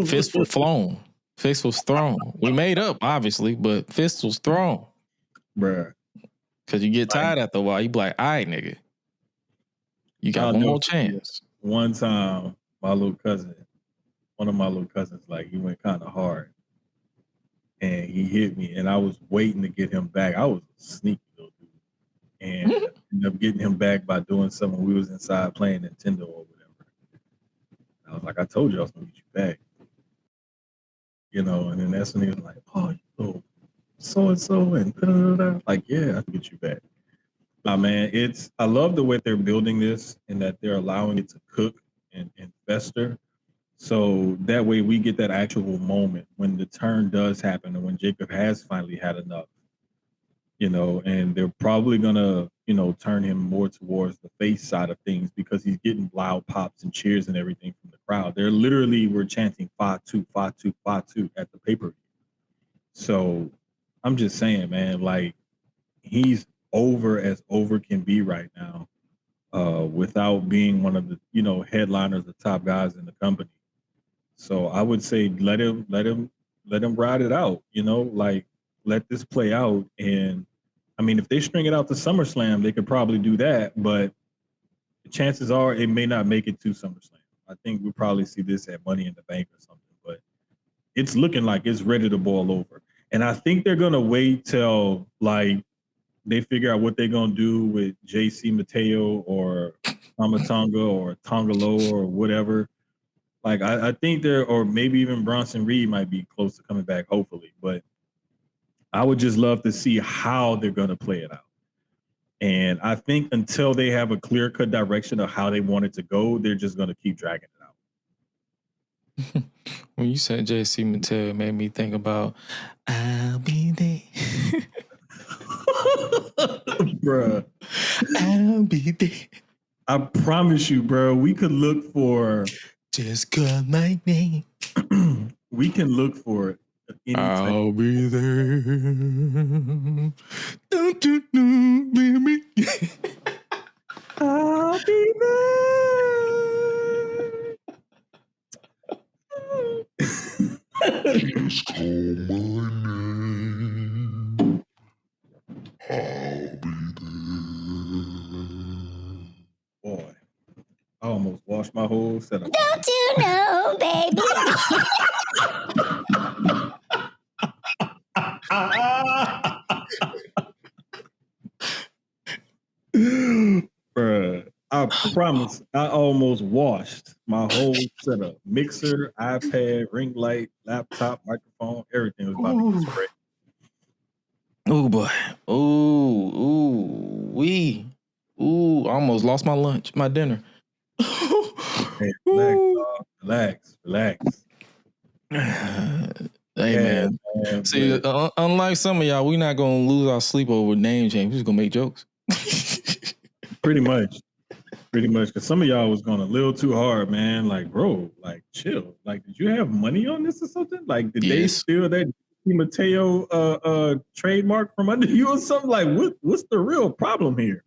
Fist was flown. Fist was thrown. We made up, obviously, but fist was thrown. Bruh. Because you get tired after a while. You be like, all right, nigga. You got one more chance. One time, one of my little cousins, like, he went kind of hard. And he hit me, and I was waiting to get him back. I was a sneaky little dude. And I ended up getting him back by doing something. We was inside playing Nintendo or whatever. I was like, I told you I was going to get you back. And then that's when he was like, oh, you so-and-so, and da-da-da-da. Like, yeah, I can get you back. Man, I love the way they're building this and that they're allowing it to cook and fester. So that way we get that actual moment when the turn does happen and when Jacob has finally had enough, and they're probably going to, turn him more towards the face side of things because he's getting loud pops and cheers and everything from the crowd. They're literally, we're chanting Fatu, Fatu, Fatu at the pay-per-view. So I'm just saying, man, like he's over as over can be right now without being one of the, headliners, the top guys in the company. So I would say let him ride it out, like let this play out. And I mean, if they string it out to SummerSlam, they could probably do that, but the chances are it may not make it to SummerSlam. I think we'll probably see this at Money in the Bank or something, but it's looking like it's ready to boil over. And I think they're going to wait till like they figure out what they're gonna do with JC Mateo or Tamatonga or Tongalo or whatever. Like I think or maybe even Bronson Reed might be close to coming back, hopefully. But I would just love to see how they're gonna play it out. And I think until they have a clear-cut direction of how they want it to go, they're just gonna keep dragging it out. When you said JC Mattel, it made me think about I'll be there. Bruh. I'll be there. I promise you, bro, we could look for Just call my name. We can look for any I'll be there. Don't you know, baby? I'll be there. Just call my name. I'll be there. Boy, I almost washed my whole setup. Don't you know, baby? Bruh, I promise I almost washed my whole setup. Mixer, iPad, ring light, laptop, microphone, everything was about to get sprayed. Oh boy. I almost lost my lunch, my dinner. Hey, relax, dog. Relax. Hey man. See, unlike some of y'all, we're not gonna lose our sleep over name change. We're just gonna make jokes. Pretty much. Because some of y'all was going a little too hard, man. Like, bro, like, chill. Like, did you have money on this or something? Like, did they steal that Mateo trademark from under you or something? Like, what's the real problem here?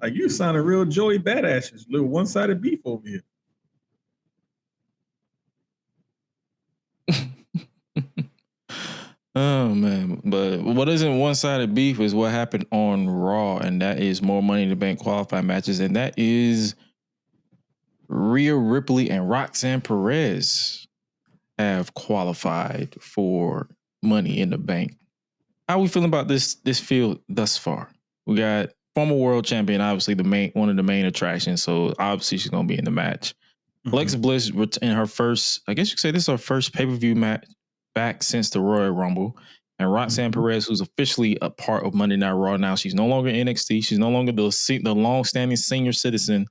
Like, you sounded real Joey Badass, little one-sided beef over here. Oh man, but what isn't one-sided beef is what happened on Raw, and that is more Money in the Bank qualifying matches, and that is Rhea Ripley and Roxanne Perez have qualified for Money in the Bank. How are we feeling about this field thus far? We got former world champion, obviously one of the main attractions, so obviously she's gonna be in the match. Mm-hmm. Alexa Bliss in her first, I guess you could say this is her first pay-per-view match back since the Royal Rumble. And Roxanne Perez, who's officially a part of Monday Night Raw now. She's no longer NXT. She's no longer the long-standing senior citizen,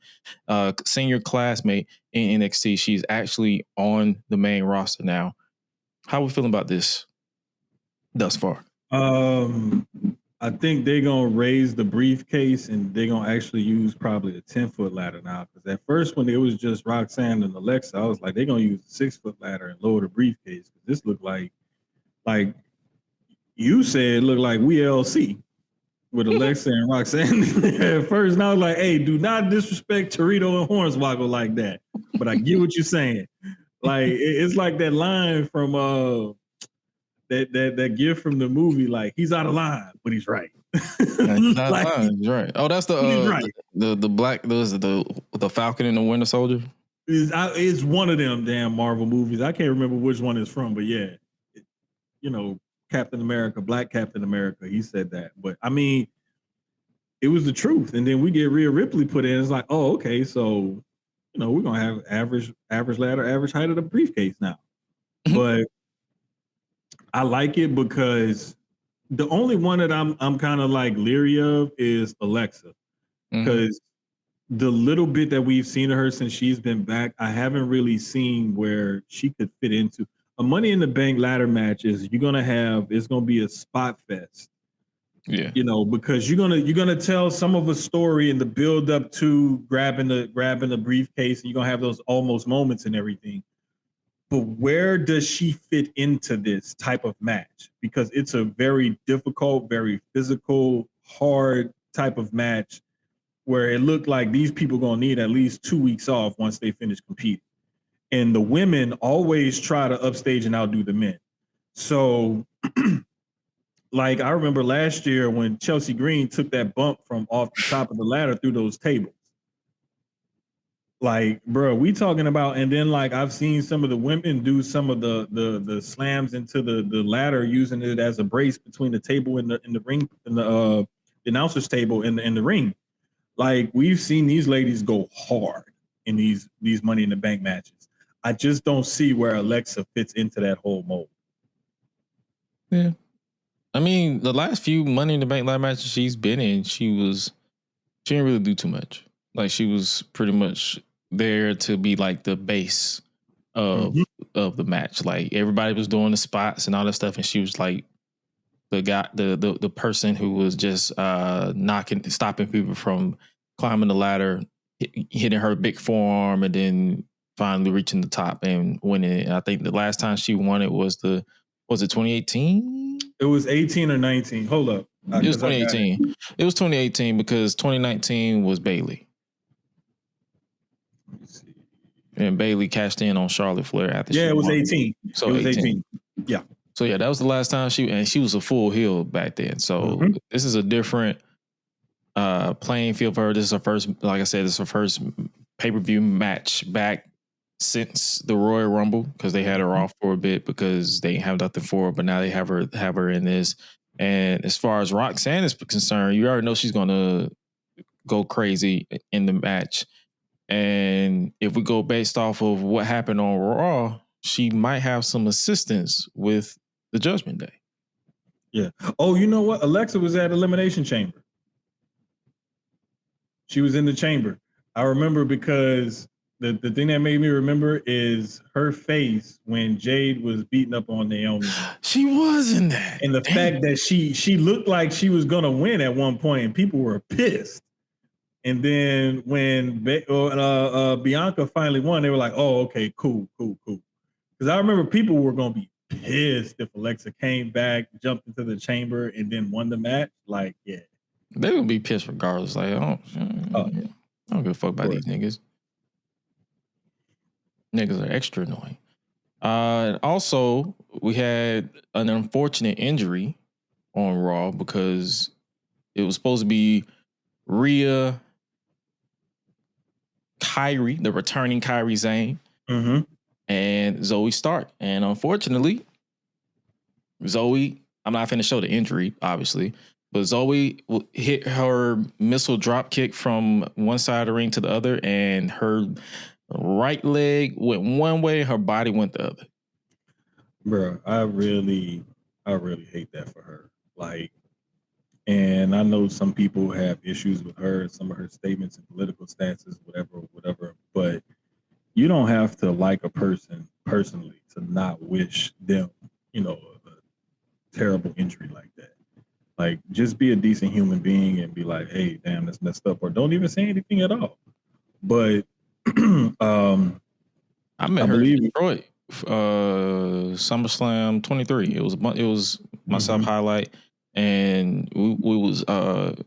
senior classmate in NXT. She's actually on the main roster now. How are we feeling about this thus far? I think they're going to raise the briefcase and they're going to actually use probably a 10-foot ladder now. Because at first, when it was just Roxanne and Alexa, I was like, they're going to use a 6-foot ladder and lower the briefcase. This looked like you said, it looked like We LC with Alexa and Roxanne at first. And I was like, hey, do not disrespect Torito and Hornswoggle like that. But I get what you're saying. Like, it's like that line from that gift from the movie, like, he's out of line, but he's right. He's right. Oh, that's the black, the Falcon and the Winter Soldier. It's one of them damn Marvel movies. I can't remember which one it's from, but yeah, Captain America, Black Captain America. He said that, but I mean, it was the truth. And then we get Rhea Ripley put in. It's like, oh, okay, so we're gonna have average ladder, average height of the briefcase now. But I like it because the only one that I'm kind of like leery of is Alexa, because the little bit that we've seen of her since she's been back, I haven't really seen where she could fit into a Money in the Bank ladder match. It's going to be a spot fest. Yeah. Because you're gonna tell some of a story in the build up to grabbing the briefcase, and you're gonna have those almost moments and everything. But where does she fit into this type of match? Because it's a very difficult, very physical, hard type of match where it looked like these people going to need at least 2 weeks off once they finish competing. And the women always try to upstage and outdo the men. So, like, I remember last year when Chelsea Green took that bump from off the top of the ladder through those tables. Like, bro, we talking about, and then like I've seen some of the women do some of the slams into the ladder using it as a brace between the table and the ring and the announcer's table in the ring. Like, we've seen these ladies go hard in these Money in the Bank matches. I just don't see where Alexa fits into that whole mold. Yeah. I mean, the last few Money in the Bank live matches she's been in, she didn't really do too much. Like, she was pretty much there to be like the base of the match. Like, everybody was doing the spots and all that stuff, and she was like the guy, the person who was just stopping people from climbing the ladder, hitting her big forearm, and then finally reaching the top and winning it. And I think the last time she won it was it 2018? It was 18 or 19. Hold up. It was 2018. It was 2018 because 2019 was Bayley. Let me see. And Bayley cashed in on Charlotte Flair after. Yeah, she it was won. 18. So it was 18. Yeah. So yeah, that was the last time she was a full heel back then. So this is a different playing field for her. This is her first, like I said, this is her first pay-per-view match back since the Royal Rumble, because they had her off for a bit because they didn't have nothing for her, but now they have her in this. And as far as Roxanne is concerned, you already know she's gonna go crazy in the match. And if we go based off of what happened on Raw, she might have some assistance with the Judgment Day. Yeah. Oh, you know what? Alexa was at Elimination Chamber. She was in the chamber. I remember because the thing that made me remember is her face when Jade was beating up on Naomi. She was in that. And the fact that she looked like she was going to win at one point, and people were pissed. And then when Bianca finally won, they were like, oh, okay, cool. Because I remember people were going to be pissed if Alexa came back, jumped into the chamber, and then won the match. Like, yeah. They would be pissed regardless. Like, I don't give a fuck about these niggas. Niggas are extra annoying. Also, we had an unfortunate injury on Raw because it was supposed to be Rhea, Kyrie, the returning Kyrie Zane, and Zoe Stark. And unfortunately, Zoe, I'm not finna show the injury, obviously, but Zoe hit her missile drop kick from one side of the ring to the other, and her right leg went one way, her body went the other. Bro, I really hate that for her. Like, and I know some people have issues with her, some of her statements and political stances, whatever, but you don't have to like a person personally to not wish them, a terrible injury like that. Like, just be a decent human being and be like, hey, damn, that's messed up, or don't even say anything at all. But I met her in Detroit, SummerSlam 23. It was myself highlight, and we was MJ.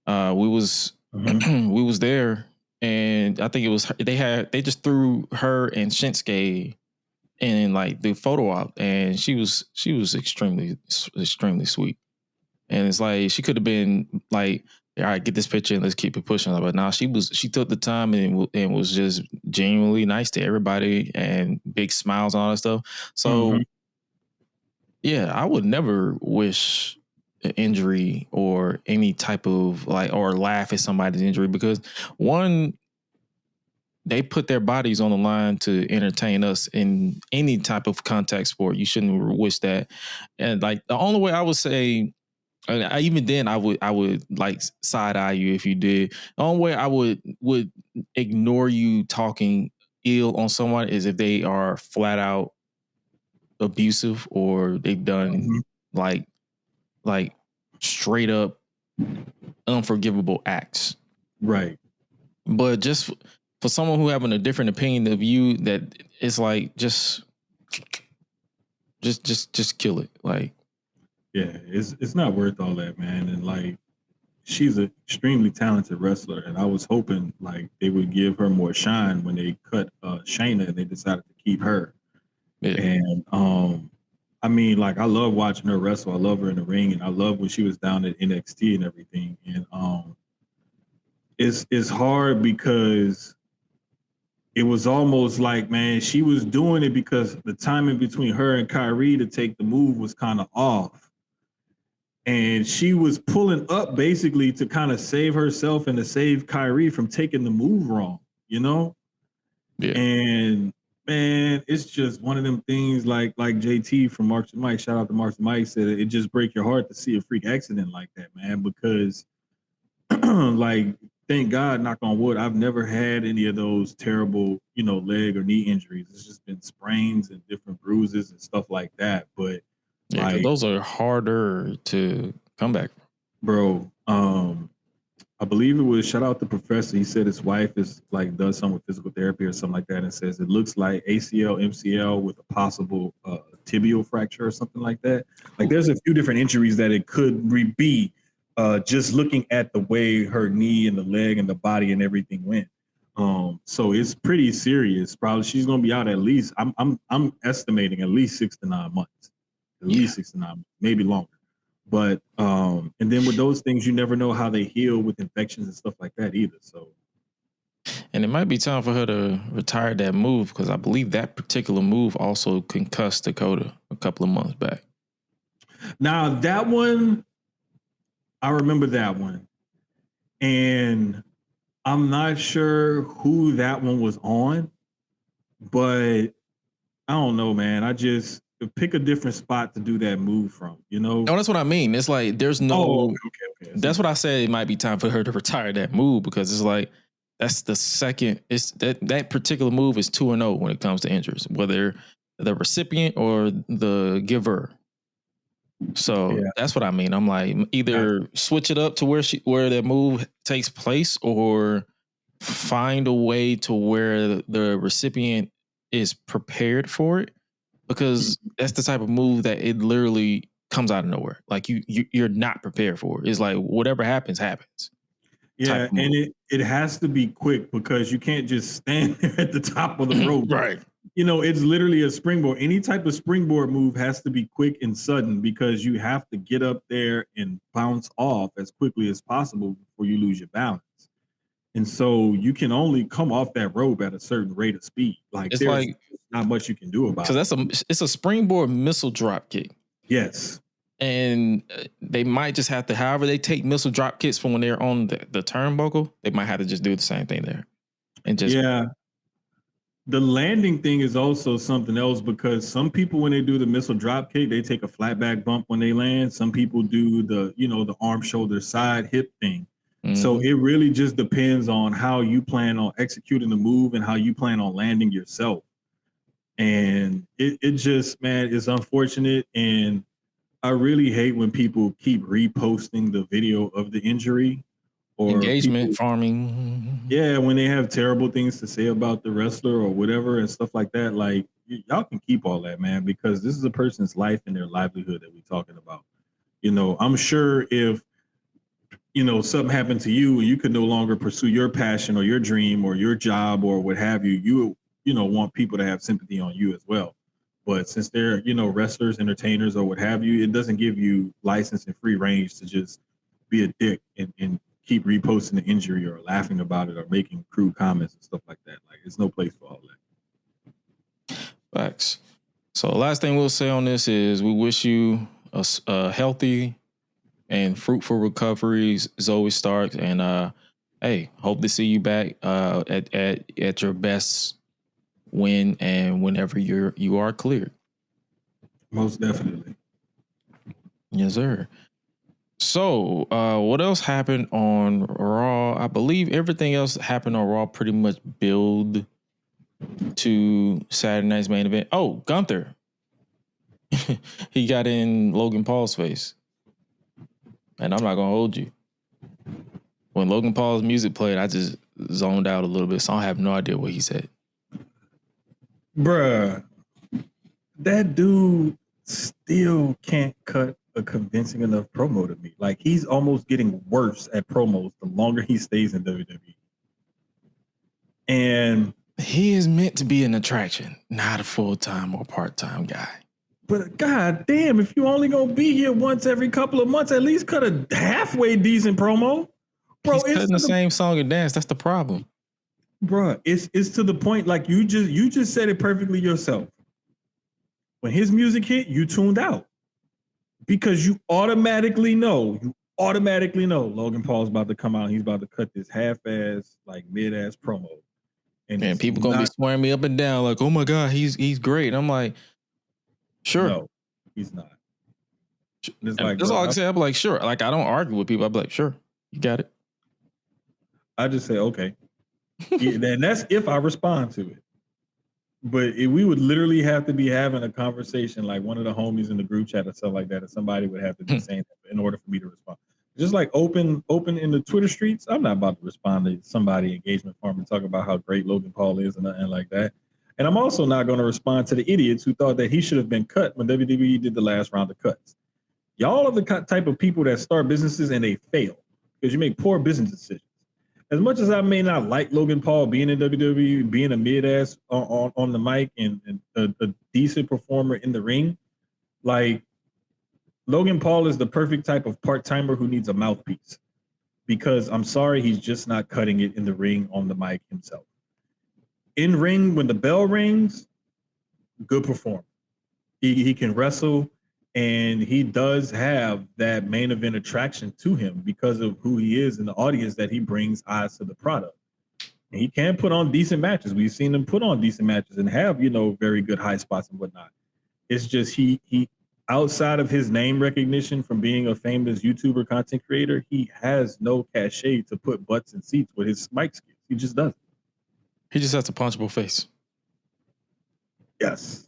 We was we was there, and I think it was they just threw her and Shinsuke in like the photo op, and she was extremely sweet. And it's like she could have been like, all right, get this picture and let's keep it pushing. But now she took the time and was just genuinely nice to everybody and big smiles and all that stuff. So yeah, I would never wish an injury or any type of or laugh at somebody's injury, because one, they put their bodies on the line to entertain us in any type of contact sport. You shouldn't wish that. And like, the only way I would say, even then, I would like side eye you if you did. The only way I would ignore you talking ill on someone is if they are flat out abusive, or they've done like straight up unforgivable acts. Right. But just for someone who having a different opinion of you, that it's like just kill it. Like, yeah, it's not worth all that, man. And like, she's an extremely talented wrestler, and I was hoping like they would give her more shine when they cut Shayna and they decided to keep her. Yeah. And I mean, like, I love watching her wrestle. I love her in the ring, and I love when she was down at NXT and everything. And it's hard because it was almost like, man, she was doing it because the timing between her and Kyrie to take the move was kind of off. and she was pulling up basically to kind of save herself and to save Kyrie from taking the move wrong, you know? Yeah. And man, it's just one of them things like JT from Marks and Mike, shout out to Marks and Mike, said it just break your heart to see a freak accident like that, man, because like, thank God, knock on wood, I've never had any of those terrible, leg or knee injuries. It's just been sprains and different bruises and stuff like that. But Yeah, because like, those are harder to come back from. bro, I believe it was shout out the professor. He said his wife is like does something with physical therapy or something like that, and says it looks like ACL, MCL with a possible tibial fracture or something like that. Like there's a few different injuries that it could be. Just looking at the way her knee and the leg and the body and everything went. So it's pretty serious. Probably she's gonna be out at least. I'm estimating at least 6 to 9 months. At least 6 to 9 months, maybe longer. But and then with those things, you never know how they heal with infections and stuff like that either. So, And it might be time for her to retire that move because I believe that particular move also concussed Dakota a couple of months back. now that one, I remember that one, and I'm not sure who that one was on, but I don't know, man. I just pick a different spot to do that move from, No, that's what I mean. It's like there's no. Oh, okay. That's what I said. It might be time for her to retire that move because it's like that's the second. It's that particular move is 2-0 when it comes to injuries, whether the recipient or the giver. So that's what I mean. I'm like either switch it up to where that move takes place, or find a way to where the recipient is prepared for it, because that's the type of move that it literally comes out of nowhere. Like you're not prepared for it. It's like whatever happens. Yeah, and it has to be quick because you can't just stand there at the top of the rope. Right. It's literally a springboard. Any type of springboard move has to be quick and sudden because you have to get up there and bounce off as quickly as possible before you lose your balance. And so you can only come off that rope at a certain rate of speed. Like It's there's like not much you can do about it. Because it's a springboard missile drop kick. Yes. And they might just have to, however they take missile drop kicks from when they're on the turnbuckle, they might have to just do the same thing there. And just the landing thing is also something else because some people, when they do the missile drop kick, they take a flat back bump when they land. Some people do the arm, shoulder, side, hip thing. Mm-hmm. So it really just depends on how you plan on executing the move and how you plan on landing yourself. And it just, man, it's unfortunate. And I really hate when people keep reposting the video of the injury. Or engagement farming. Yeah, when they have terrible things to say about the wrestler or whatever and stuff like that, like y'all can keep all that, man, because this is a person's life and their livelihood that we're talking about. I'm sure if something happened to you and you could no longer pursue your passion or your dream or your job or what have you, you want people to have sympathy on you as well. But since they're wrestlers, entertainers, or what have you, it doesn't give you license and free range to just be a dick and keep reposting the injury or laughing about it or making crude comments and stuff like that. Like, there's no place for all that. Facts. So last thing we'll say on this is we wish you a healthy and fruitful recovery, Zoe Starks. And hey, hope to see you back at your best when and whenever you are cleared. Most definitely. Yes, sir. So, what else happened on Raw? I believe everything else happened on Raw pretty much build to Saturday night's main event. Oh, Gunther. He got in Logan Paul's face. And I'm not going to hold you. When Logan Paul's music played, I just zoned out a little bit, so I have no idea what he said. Bruh, that dude still can't cut a convincing enough promo to me. Like, he's almost getting worse at promos the longer he stays in WWE. And he is meant to be an attraction, not a full-time or part-time guy. But god damn, if you only gonna be here once every couple of months, at least cut a halfway decent promo. Bro, he's cutting the same song and dance. That's the problem. Bro, it's to the point, like you just said it perfectly yourself. When his music hit, you tuned out. Because you automatically know Logan Paul's about to come out. He's about to cut this half-ass, like mid-ass promo. And people gonna be swearing me up and down like, oh my God, he's great. And I'm like, sure. No, he's not. That's all I can say. I'm like, sure. Like, I don't argue with people. I'm like, sure, you got it. I just say, okay. And that's if I respond to it. But we would literally have to be having a conversation, like one of the homies in the group chat or stuff like that, and somebody would have to be saying that in order for me to respond. Just like open in the Twitter streets, I'm not about to respond to somebody engagement form and talk about how great Logan Paul is and nothing like that. And I'm also not going to respond to the idiots who thought that he should have been cut when WWE did the last round of cuts. Y'all are the type of people that start businesses and they fail because you make poor business decisions. As much as I may not like Logan Paul being in WWE, being a mid-ass on the mic and a decent performer in the ring, like Logan Paul is the perfect type of part-timer who needs a mouthpiece because I'm sorry, he's just not cutting it in the ring on the mic himself. In ring, when the bell rings, good performer. He can wrestle. And he does have that main event attraction to him because of who he is and the audience that he brings eyes to the product. And he can put on decent matches. We've seen him put on decent matches and have, very good high spots and whatnot. It's just he outside of his name recognition from being a famous YouTuber content creator, he has no cachet to put butts in seats with his mic skills. He just doesn't. He just has a punchable face. Yes.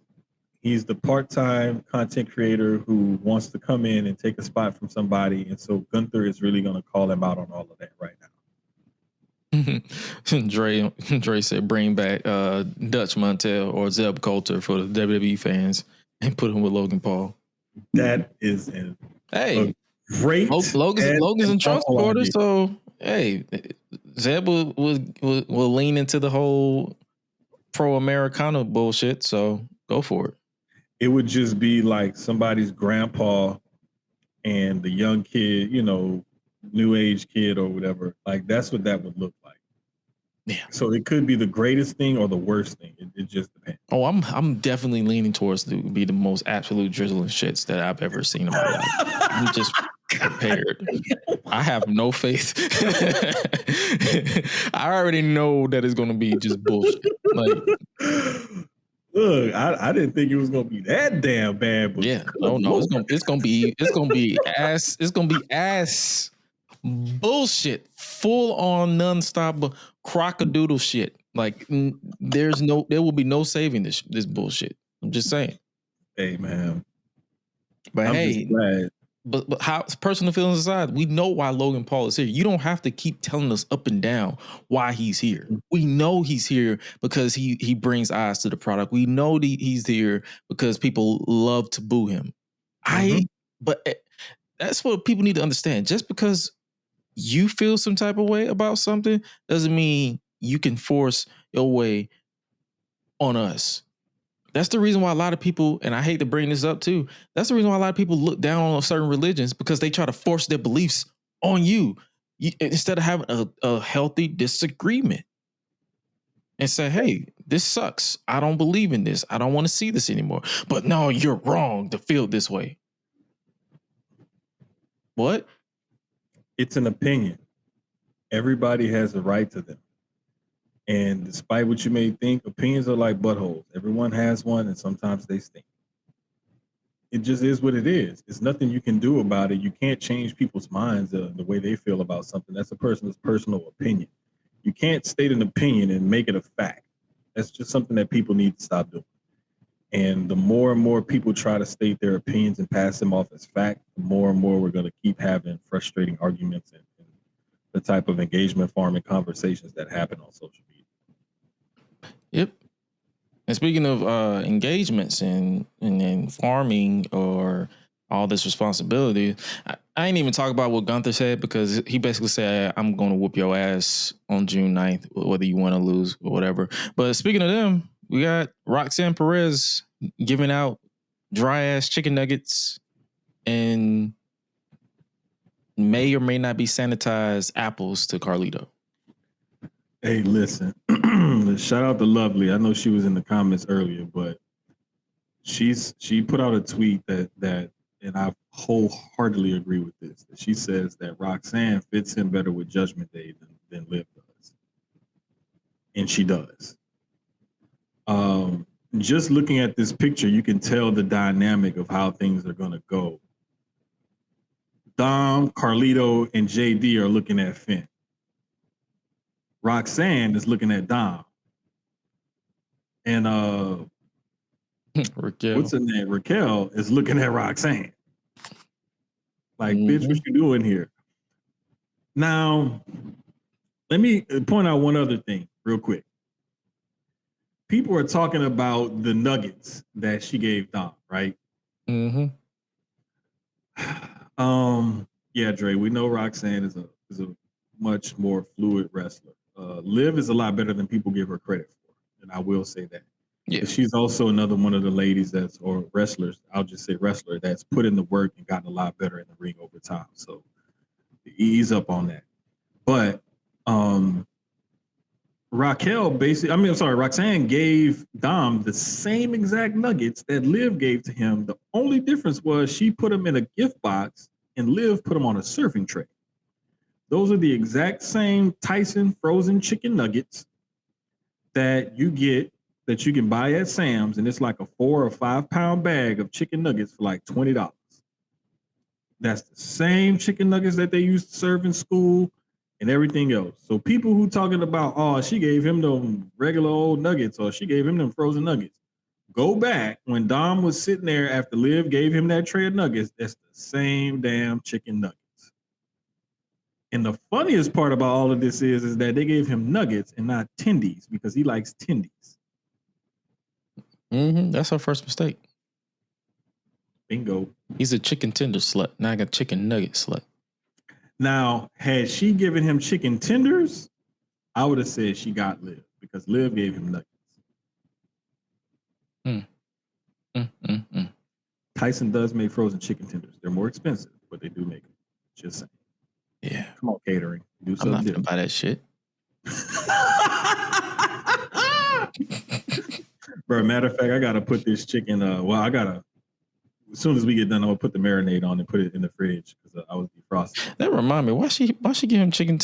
He's the part-time content creator who wants to come in and take a spot from somebody. And so Gunther is really going to call him out on all of that right now. Dre said bring back Dutch Mantel or Zeb Coulter for the WWE fans and put him with Logan Paul. That is a great. Logan's in Trump supporter, so hey, Zeb will lean into the whole pro-Americana bullshit. So go for it. It would just be like somebody's grandpa and the young kid, new age kid or whatever. Like that's what that would look like. Yeah. So it could be the greatest thing or the worst thing. It just depends. Oh, I'm definitely leaning towards to be the most absolute drizzling shits that I've ever seen in my life. I'm just prepared. I have no faith. I already know that it's going to be just bullshit. Like. Look, I didn't think it was gonna be that damn bad, but yeah, no, it's gonna be ass bullshit, full on nonstop crocodile shit. Like there will be no saving this bullshit. I'm just saying. Hey man, but I'm just glad. But how personal feelings aside, we know why Logan Paul is here. You don't have to keep telling us up and down why he's here. We know he's here because he brings eyes to the product. We know he's here because people love to boo him. But that's what people need to understand. Just because you feel some type of way about something doesn't mean you can force your way on us. That's the reason why a lot of people, and I hate to bring this up too, that's the reason why a lot of people look down on certain religions because they try to force their beliefs on you instead of having a healthy disagreement and say, hey, this sucks. I don't believe in this. I don't want to see this anymore. But no, you're wrong to feel this way. What? It's an opinion. Everybody has a right to them. And despite what you may think, opinions are like buttholes. Everyone has one, and sometimes they stink. It just is what it is. It's nothing you can do about it. You can't change people's minds the way they feel about something. That's a person's personal opinion. You can't state an opinion and make it a fact. That's just something that people need to stop doing. And the more and more people try to state their opinions and pass them off as fact, the more and more we're going to keep having frustrating arguments and the type of engagement farming conversations that happen on social media. Yep. And speaking of engagements and farming or all this responsibility, I ain't even talk about what Gunther said because he basically said, I'm going to whoop your ass on June 9th, whether you want to lose or whatever. But speaking of them, we got Roxanne Perez giving out dry ass chicken nuggets and may or may not be sanitized apples to Carlito. Hey, listen, shout out to Lovely. I know she was in the comments earlier, but she put out a tweet that and I wholeheartedly agree with this. That she says that Roxanne fits in better with Judgment Day than Liv does, and she does. Just looking at this picture, you can tell the dynamic of how things are going to go. Dom, Carlito, and JD are looking at Finn. Roxanne is looking at Dom. And Raquel. what's her name? Raquel is looking at Roxanne. Like, Mm-hmm. bitch, what you doing here? Now, let me point out one other thing real quick. People are talking about the nuggets that she gave Dom, right? Mm-hmm. Yeah, Dre, we know Roxanne is a much more fluid wrestler. Liv is a lot better than people give her credit for, and I will say that. Yeah. She's also another one of the ladies or wrestlers, I'll just say wrestler, that's put in the work and gotten a lot better in the ring over time. So ease up on that. But Roxanne gave Dom the same exact nuggets that Liv gave to him. The only difference was she put them in a gift box and Liv put them on a surfing tray. Those are the exact same Tyson frozen chicken nuggets that you can buy at Sam's, and it's like a 4 or 5 pound bag of chicken nuggets for like $20. That's the same chicken nuggets that they used to serve in school and everything else. So people who talking about, oh, she gave him them regular old nuggets or she gave him them frozen nuggets. Go back when Dom was sitting there after Liv gave him that tray of nuggets. That's the same damn chicken nuggets. And the funniest part about all of this is that they gave him nuggets and not tendies because he likes tendies. Mm-hmm. That's her first mistake. Bingo. He's a chicken tender slut, not a chicken nugget slut. Now, had she given him chicken tenders, I would have said she got Liv because Liv gave him nuggets. Tyson does make frozen chicken tenders. They're more expensive, but they do make them. Just saying. Yeah. Come on, catering. Do I'm not something gonna buy that shit. Bro, matter of fact, I gotta put this chicken. As soon as we get done, I'm gonna put the marinade on and put it in the fridge because I was defrosting. That remind me, why she give him chicken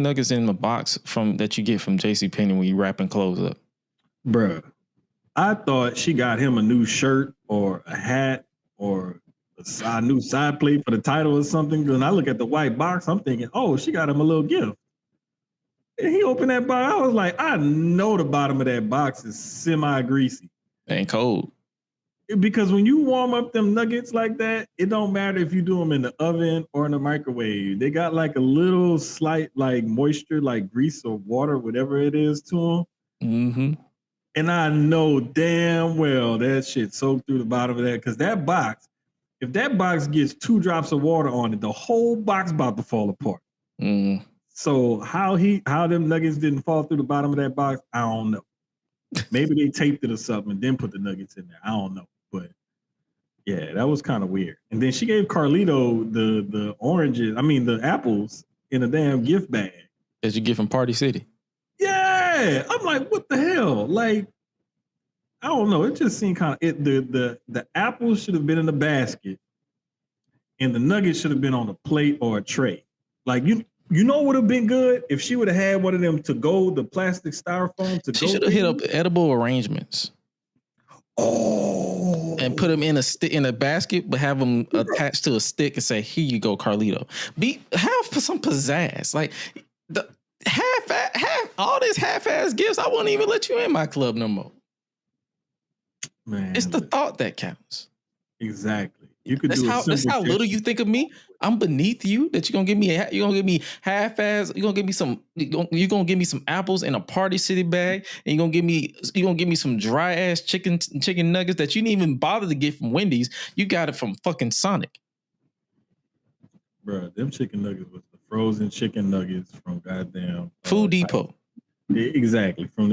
nuggets in a box that you get from JCPenney when you wrapping clothes up? Bruh, I thought she got him a new shirt or a hat or a new side plate for the title or something. When I look at the white box, I'm thinking, oh, she got him a little gift. And he opened that box. I was like, I know the bottom of that box is semi-greasy. Ain't cold. Because when you warm up them nuggets like that, it don't matter if you do them in the oven or in the microwave. They got like a little slight like moisture, like grease or water, whatever it is to them. Mm-hmm. And I know damn well that shit soaked through the bottom of that because that box, if that box gets 2 drops of water on it, the whole box about to fall apart. Mm. So how them nuggets didn't fall through the bottom of that box, I don't know. Maybe they taped it or something and then put the nuggets in there. I don't know. But yeah, that was kind of weird. And then she gave Carlito the oranges, the apples in a damn gift bag. That you get from Party City. Yeah. I'm like, what the hell? Like, I don't know. It just seemed kind of the apples should have been in the basket and the nuggets should have been on a plate or a tray. Like you know what would have been good if she would have had one of them to go, the plastic styrofoam to go. She should have hit up edible arrangements. Oh, and put them in a basket, but have them attached to a stick and say, "Here you go, Carlito." Have some pizzazz, like the half all these half-ass gifts. I won't even let you in my club no more. Man, it's the thought that counts. Exactly. You could that's how little you think of me. I'm beneath you. That you're gonna give me half-ass. You're gonna give me some apples in a Party City bag, and you're gonna give me some dry ass chicken nuggets that you didn't even bother to get from Wendy's. You got it from fucking Sonic. Bro, them chicken nuggets was the frozen chicken nuggets from goddamn Food Depot. Exactly. From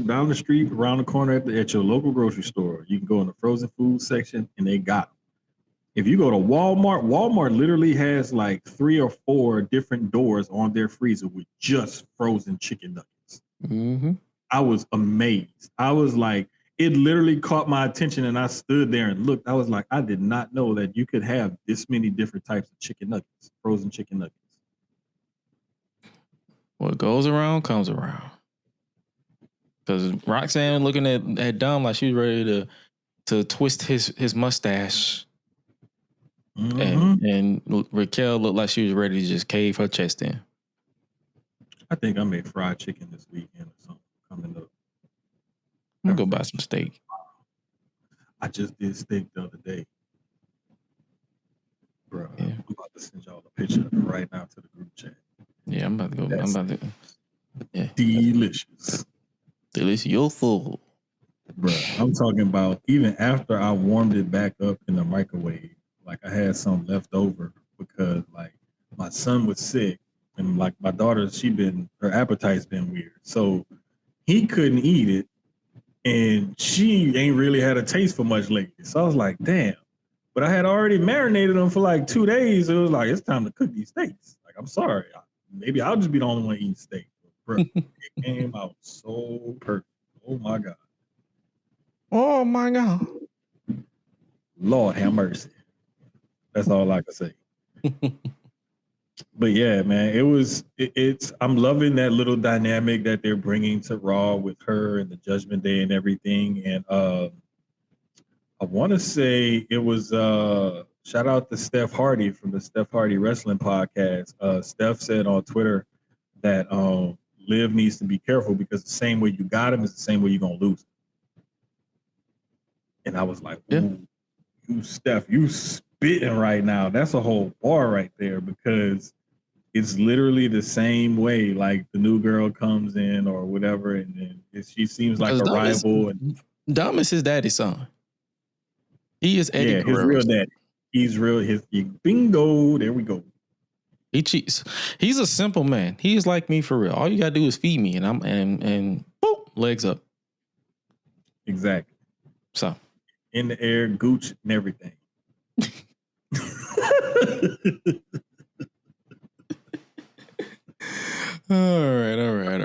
down the street, around the corner at your local grocery store. You can go in the frozen food section and they got them. If you go to Walmart literally has like 3 or 4 different doors on their freezer with just frozen chicken nuggets. Mm-hmm. I was amazed. I was like, it literally caught my attention, and I stood there and looked. I was like, I did not know that you could have this many different types of chicken nuggets, frozen chicken nuggets. What goes around comes around. Because Roxanne looking at Dom like she was ready to twist his mustache. Mm-hmm. And Raquel looked like she was ready to just cave her chest in. I think I made fried chicken this weekend or something coming up. I'm gonna go buy some steak. I just did steak the other day. Bro, Yeah. I'm about to send y'all a picture of it right now to the group chat. Yeah, I'm about to go. That's Yeah. delicious. Delicioso. Bro, I'm talking about even after I warmed it back up in the microwave, like I had some left over because like my son was sick and like my daughter, her appetite's been weird. So he couldn't eat it and she ain't really had a taste for much lately. So I was like, damn. But I had already marinated them for like 2 days. It was like, it's time to cook these steaks. Like, I'm sorry. Maybe I'll just be the only one eating steak. Bro, it came out so perfect. Oh my God. Oh my God. Lord have mercy. That's all I can say. But yeah, man, I'm loving that little dynamic that they're bringing to Raw with her and the Judgment Day and everything. And I want to say it was shout out to Steph Hardy from the Steph Hardy Wrestling Podcast. Steph said on Twitter that Liv needs to be careful because the same way you got him is the same way you're gonna lose him. And I was like, ooh, you Steph, you spitting right now. That's a whole bar right there because it's literally the same way. Like the new girl comes in or whatever, and then she seems like a rival. Dom is his daddy's son. He is Eddie His Guerrero's real daddy. He's real. His bingo. There we go. He cheats. He's a simple man. He is like me for real. All you gotta do is feed me, and I'm and boop, legs up. Exactly. So in the air, gooch, and everything. All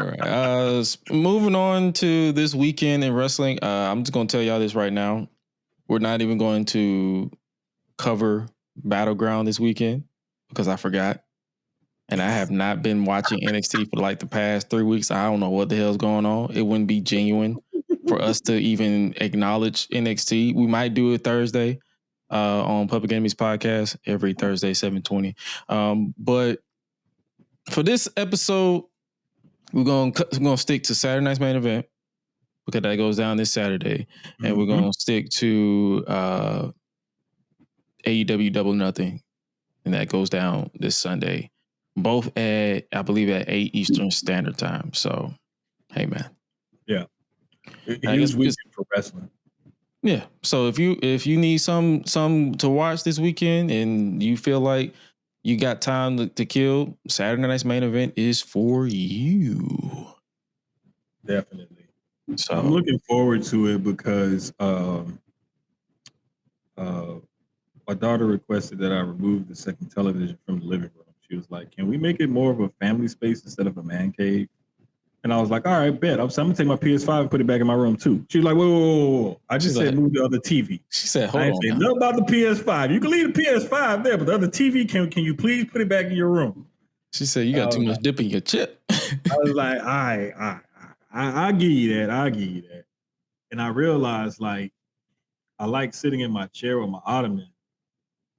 right. Moving on to this weekend in wrestling. I'm just gonna tell y'all this right now. We're not even going to cover Battleground this weekend because I forgot. And I have not been watching NXT for like the past 3 weeks. I don't know what the hell's going on. It wouldn't be genuine for us to even acknowledge NXT. We might do it Thursday on Public Enemies Podcast every Thursday, 7:20. But for this episode, we're gonna stick to Saturday night's main event because that goes down this Saturday, and we're gonna stick to AEW Double Nothing, and that goes down this Sunday. Both at, I believe, at 8 Eastern Standard Time. So, hey, man. Yeah. Huge weekend for wrestling. Yeah. So if you need some to watch this weekend and you feel like you got time to kill, Saturday night's main event is for you. Definitely. So I'm looking forward to it because my daughter requested that I remove the second television from the living room. She was like, can we make it more of a family space instead of a man cave? And I was like, all right, bet. I'm going to take my PS5 and put it back in my room too. She was like, whoa. I just said move the other TV. She said, hold on. I didn't say nothing about the PS5. You can leave the PS5 there, but the other TV, can you please put it back in your room? She said, you got too much dip in your chip. I was like, all right. I'll give you that. And I realized, like, I like sitting in my chair with my ottoman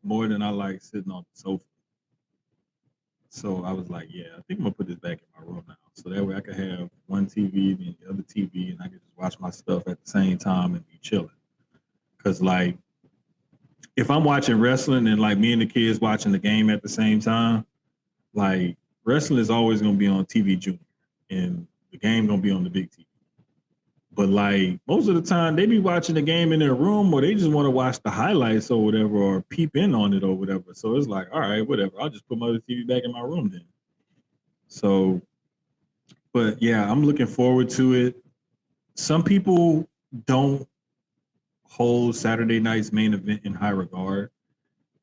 more than I like sitting on the sofa. So I was like, yeah, I think I'm going to put this back in my room now. So that way I could have one TV and the other TV, and I could just watch my stuff at the same time and be chilling. Because, like, if I'm watching wrestling and, like, me and the kids watching the game at the same time, like, wrestling is always going to be on TV Junior, and the game going to be on the big TV. But, like, most of the time, they be watching the game in their room, or they just want to watch the highlights or whatever, or peep in on it or whatever. So it's like, all right, whatever. I'll just put my other TV back in my room then. So, but yeah, I'm looking forward to it. Some people don't hold Saturday night's main event in high regard.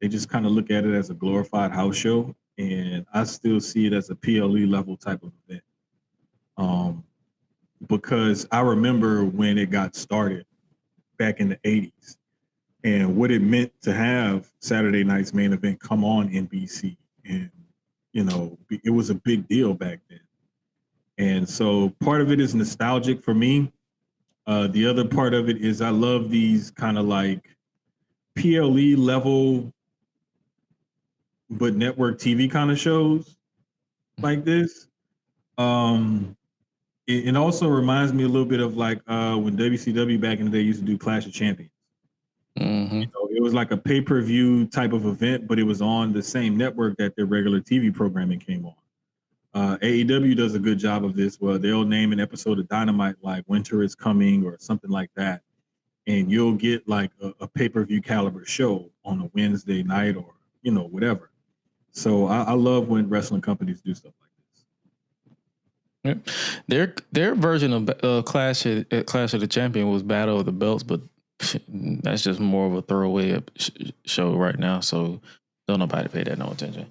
They just kind of look at it as a glorified house show. And I still see it as a PLE level type of event. Because I remember when it got started, back in the 80s and what it meant to have Saturday night's main event come on NBC. And, it was a big deal back then. And so part of it is nostalgic for me. The other part of it is I love these kind of like PLE level, but network TV kind of shows like this. It also reminds me a little bit of like when WCW back in the day used to do Clash of Champions. Mm-hmm. It was like a pay-per-view type of event, but it was on the same network that their regular TV programming came on. AEW does a good job of this. Well, they'll name an episode of Dynamite like Winter is Coming or something like that. And you'll get like a pay-per-view caliber show on a Wednesday night or, whatever. So I love when wrestling companies do stuff like this. Yeah. Their version of Clash of the Champion was Battle of the Belts, but that's just more of a throwaway show right now. So don't nobody pay that no attention.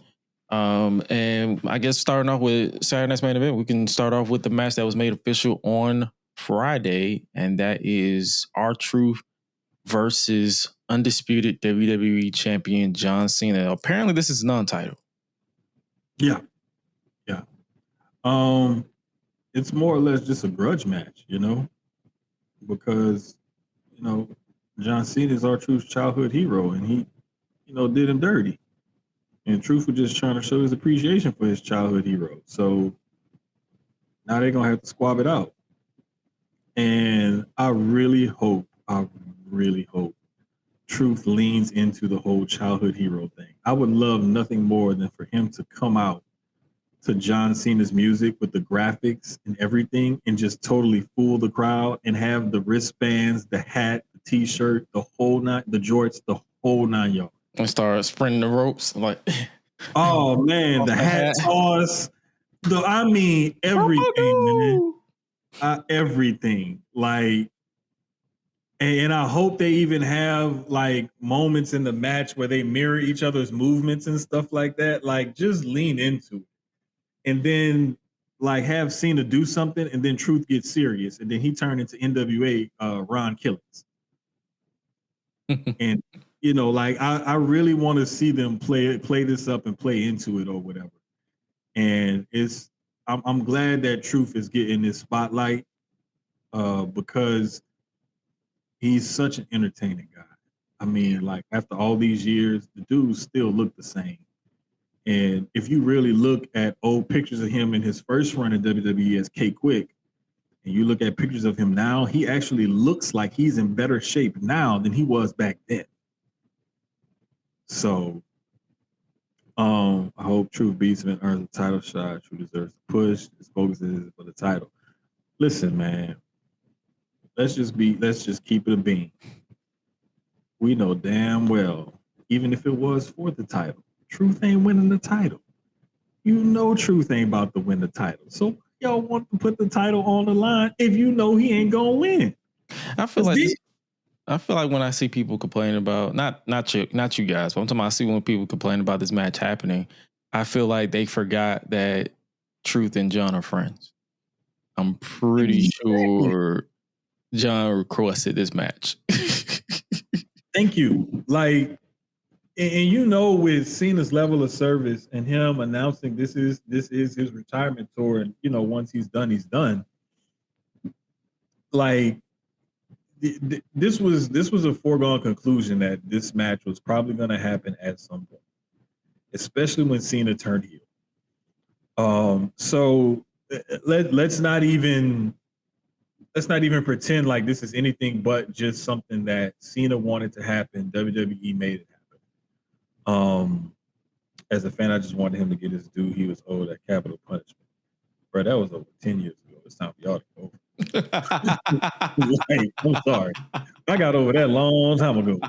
And I guess starting off with Saturday night's main event, we can start off with the match that was made official on Friday, and that is R-Truth versus undisputed WWE champion John Cena. Apparently, this is non-title. Yeah. It's more or less just a grudge match, because John Cena is R-Truth's childhood hero, and he, did him dirty. And Truth was just trying to show his appreciation for his childhood hero. So now they're gonna have to squab it out. And I really hope Truth leans into the whole childhood hero thing. I would love nothing more than for him to come out to John Cena's music with the graphics and everything and just totally fool the crowd and have the wristbands, the hat, the t-shirt, the jorts, the whole 9 yards. And start sprinting the ropes like. Oh man, the hat toss. Everything, man. Everything. Like, and I hope they even have like moments in the match where they mirror each other's movements and stuff like that. Like, just lean into it. And then like have Cena do something and then Truth gets serious. And then he turned into NWA Ron Killings. And like I really want to see them play this up and play into it or whatever. And I'm glad that Truth is getting this spotlight because he's such an entertaining guy. I mean, like after all these years, the dude still look the same. And if you really look at old pictures of him in his first run in WWE as K-Quick, and you look at pictures of him now, he actually looks like he's in better shape now than he was back then. So I hope Truth beats him and earns a title shot. Truth deserves the push. His focus is for the title. Listen, man, let's just keep it a bean. We know damn well, even if it was for the title, Truth ain't winning the title. Truth ain't about to win the title. So y'all want to put the title on the line if you know he ain't gonna win. I feel like when I see people complaining about not you guys, but I'm talking about I see when people complain about this match happening, I feel like they forgot that Truth and John are friends. I'm pretty sure John requested this match. Thank you. Like, and with Cena's level of service and him announcing this is his retirement tour, and once he's done. Like, this was a foregone conclusion that this match was probably going to happen at some point, especially when Cena turned heel. So let's not even pretend like this is anything but just something that Cena wanted to happen. WWE made it happen. As a fan, I just wanted him to get his due. He was owed that capital punishment. Bro, that was over 10 years ago. It's time for y'all to go. Like, I'm sorry. I got over that long time ago.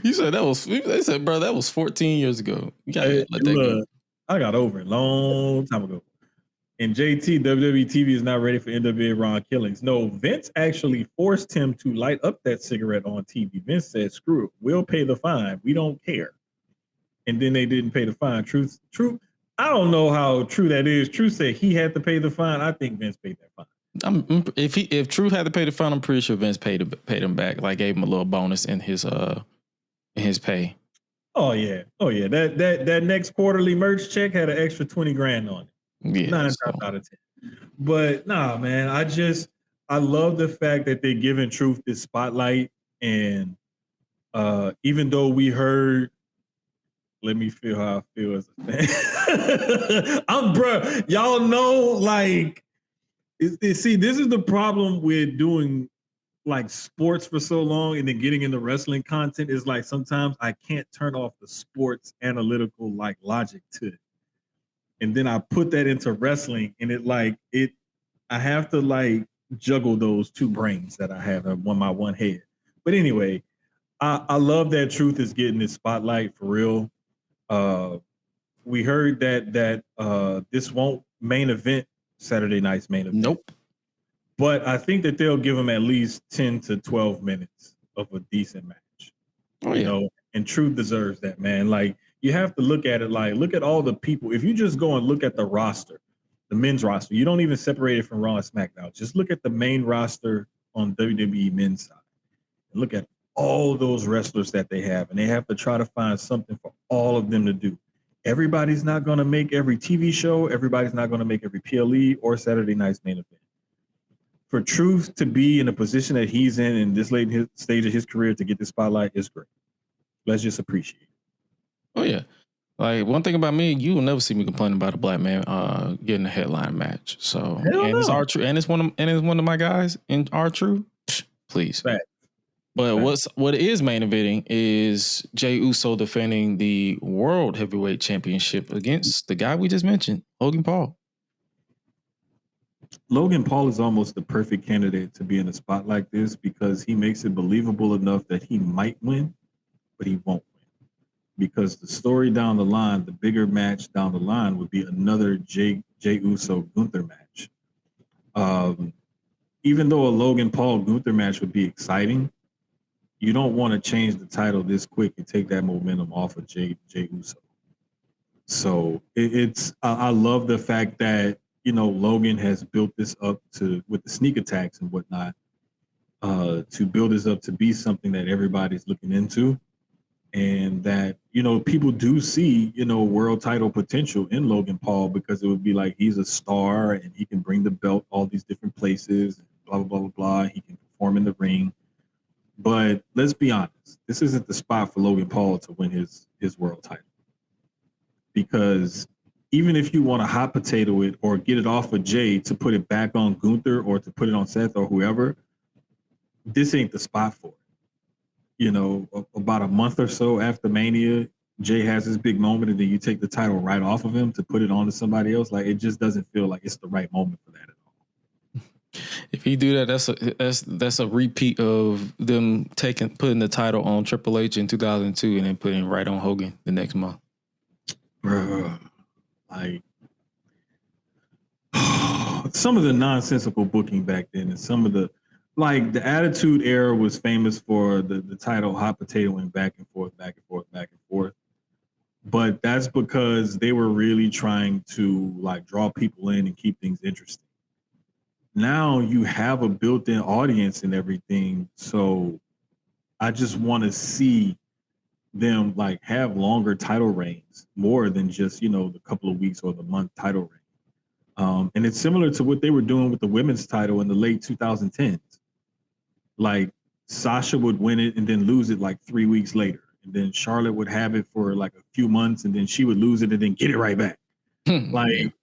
You said they said, bro, that was 14 years ago. You gotta let that go. I got over it long time ago. And JT, WWE TV is not ready for NWA Ron Killings. No, Vince actually forced him to light up that cigarette on TV. Vince said, screw it. We'll pay the fine. We don't care. And then they didn't pay the fine. Truth. I don't know how true that is. Truth said he had to pay the fine. I think Vince paid that fine. If Truth had to pay the fine, I'm pretty sure Vince paid him back. Like gave him a little bonus in his pay. Oh yeah. That next quarterly merch check had an extra 20 grand on it. Yeah, 9 times out of 10. But nah, man, I love the fact that they're giving Truth this spotlight. And even though we heard, let me feel how I feel as a fan. Y'all know, like, see, this is the problem with doing like sports for so long and then getting into wrestling content is like sometimes I can't turn off the sports analytical like logic to it. And then I put that into wrestling and I have to like juggle those two brains that I have on my one head. But anyway, I love that Truth is getting this spotlight for real. We heard that this won't main event Saturday night's main event. Nope. But I think that they'll give him at least 10 to 12 minutes of a decent match. Oh, yeah. You know, and Truth deserves that, man. Like, you have to look at it like, look at all the people. If you just go and look at the roster, the men's roster, you don't even separate it from Raw and SmackDown. Just look at the main roster on WWE men's side. And look at all those wrestlers that they have. And they have to try to find something for all of them to do. Everybody's not going to make every TV show. Everybody's not going to make every PLE or Saturday night's main event. For Truth to be in the position that he's in this late stage of his career to get the spotlight is great. Let's just appreciate it. Oh yeah. Like one thing about me, you will never see me complaining about a black man getting a headline match. So it's R-Truth, and it's one of my guys in R-Truth. Please. Fact. But what is main eventing is Jey Uso defending the World Heavyweight Championship against the guy we just mentioned, Logan Paul. Logan Paul is almost the perfect candidate to be in a spot like this because he makes it believable enough that he might win, but he won't win. Because the story down the line, the bigger match down the line would be another Jey Uso Gunther match. Even though a Logan Paul Gunther match would be exciting, you don't want to change the title this quick and take that momentum off of Jey Uso. So I love the fact that, you know, Logan has built this up with the sneak attacks and whatnot, to build this up to be something that everybody's looking into. And that, you know, people do see, you know, world title potential in Logan Paul because it would be like he's a star and he can bring the belt all these different places, blah, blah, blah, blah, blah. He can perform in the ring. But let's be honest, this isn't the spot for Logan Paul to win his world title. Because even if you want to hot potato it or get it off of Jey to put it back on Gunther or to put it on Seth or whoever, this ain't the spot for it. You know, about a month or so after Mania, Jey has his big moment and then you take the title right off of him to put it on to somebody else. Like, it just doesn't feel like it's the right moment for that at all. If he do that, that's a repeat of them putting the title on Triple H in 2002 and then putting it right on Hogan the next month. Bruh, like some of the nonsensical booking back then and some of the Attitude Era was famous for the title hot potatoing back and forth. But that's because they were really trying to like draw people in and keep things interesting. Now you have a built-in audience and everything. So I just want to see them like have longer title reigns more than just, you know, the couple of weeks or the month title reign. And it's similar to what they were doing with the women's title in the late 2010s. Like Sasha would win it and then lose it like 3 weeks later. And then Charlotte would have it for like a few months and then she would lose it and then get it right back. Like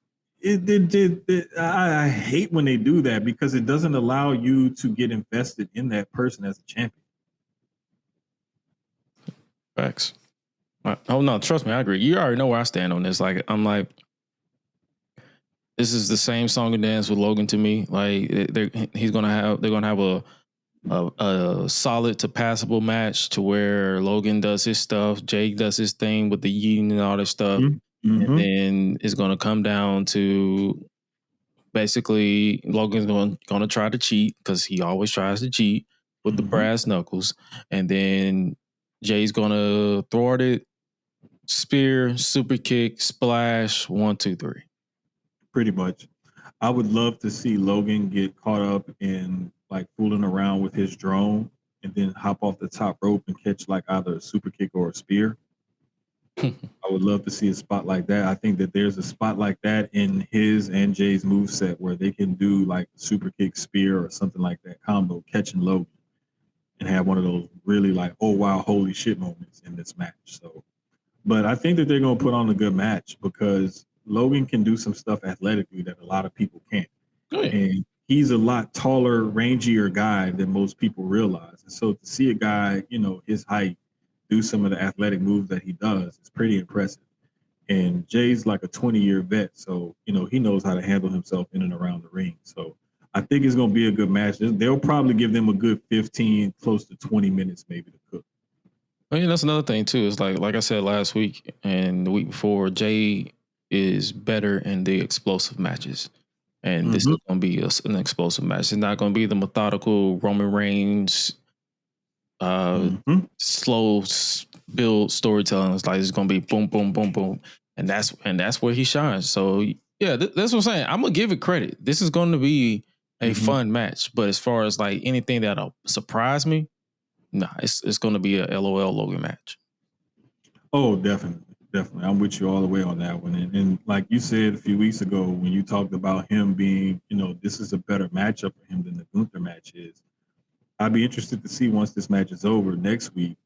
I hate when they do that because it doesn't allow you to get invested in that person as a champion. Facts. Oh no, trust me, I agree. You already know where I stand on this. Like, I'm like, this is the same song and dance with Logan to me. Like, they're gonna have a solid to passable match to where Logan does his stuff, Jake does his thing with the yeeting and all this stuff, and then it's gonna come down to basically Logan's gonna try to cheat because he always tries to cheat with the brass knuckles, and then Jay's gonna thwart it, spear, super kick, splash, 1, 2, 3. Pretty much. I would love to see Logan get caught up in like fooling around with his drone and then hop off the top rope and catch like either a super kick or a spear. I would love to see a spot like that. I think that there's a spot like that in his and Jay's moveset where they can do like super kick, spear, or something like that combo, catching Logan, and have one of those really like, oh wow, holy shit moments in this match. So, but I think that they're gonna put on a good match because Logan can do some stuff athletically that a lot of people can't. Oh, yeah. And he's a lot taller, rangier guy than most people realize. And so to see a guy, his height do some of the athletic moves that he does is pretty impressive. And Jay's like a 20-year vet, so he knows how to handle himself in and around the ring. So I think it's going to be a good match. They'll probably give them a good 15, close to 20 minutes maybe to cook. I mean, that's another thing too. Is like I said last week and the week before, Jay is better in the explosive matches, and this is going to be an explosive match. It's not going to be the methodical Roman Reigns, slow build storytelling. It's like it's going to be boom, boom, boom, boom, and that's where he shines. So yeah, that's what I'm saying. I'm gonna give it credit. This is going to be a fun match, but as far as like anything that'll surprise me. Nah, it's going to be a LOL Logan match. Oh, definitely. I'm with you all the way on that one. And like you said a few weeks ago, when you talked about him being, this is a better matchup for him than the Gunther match is. I'd be interested to see once this match is over next week,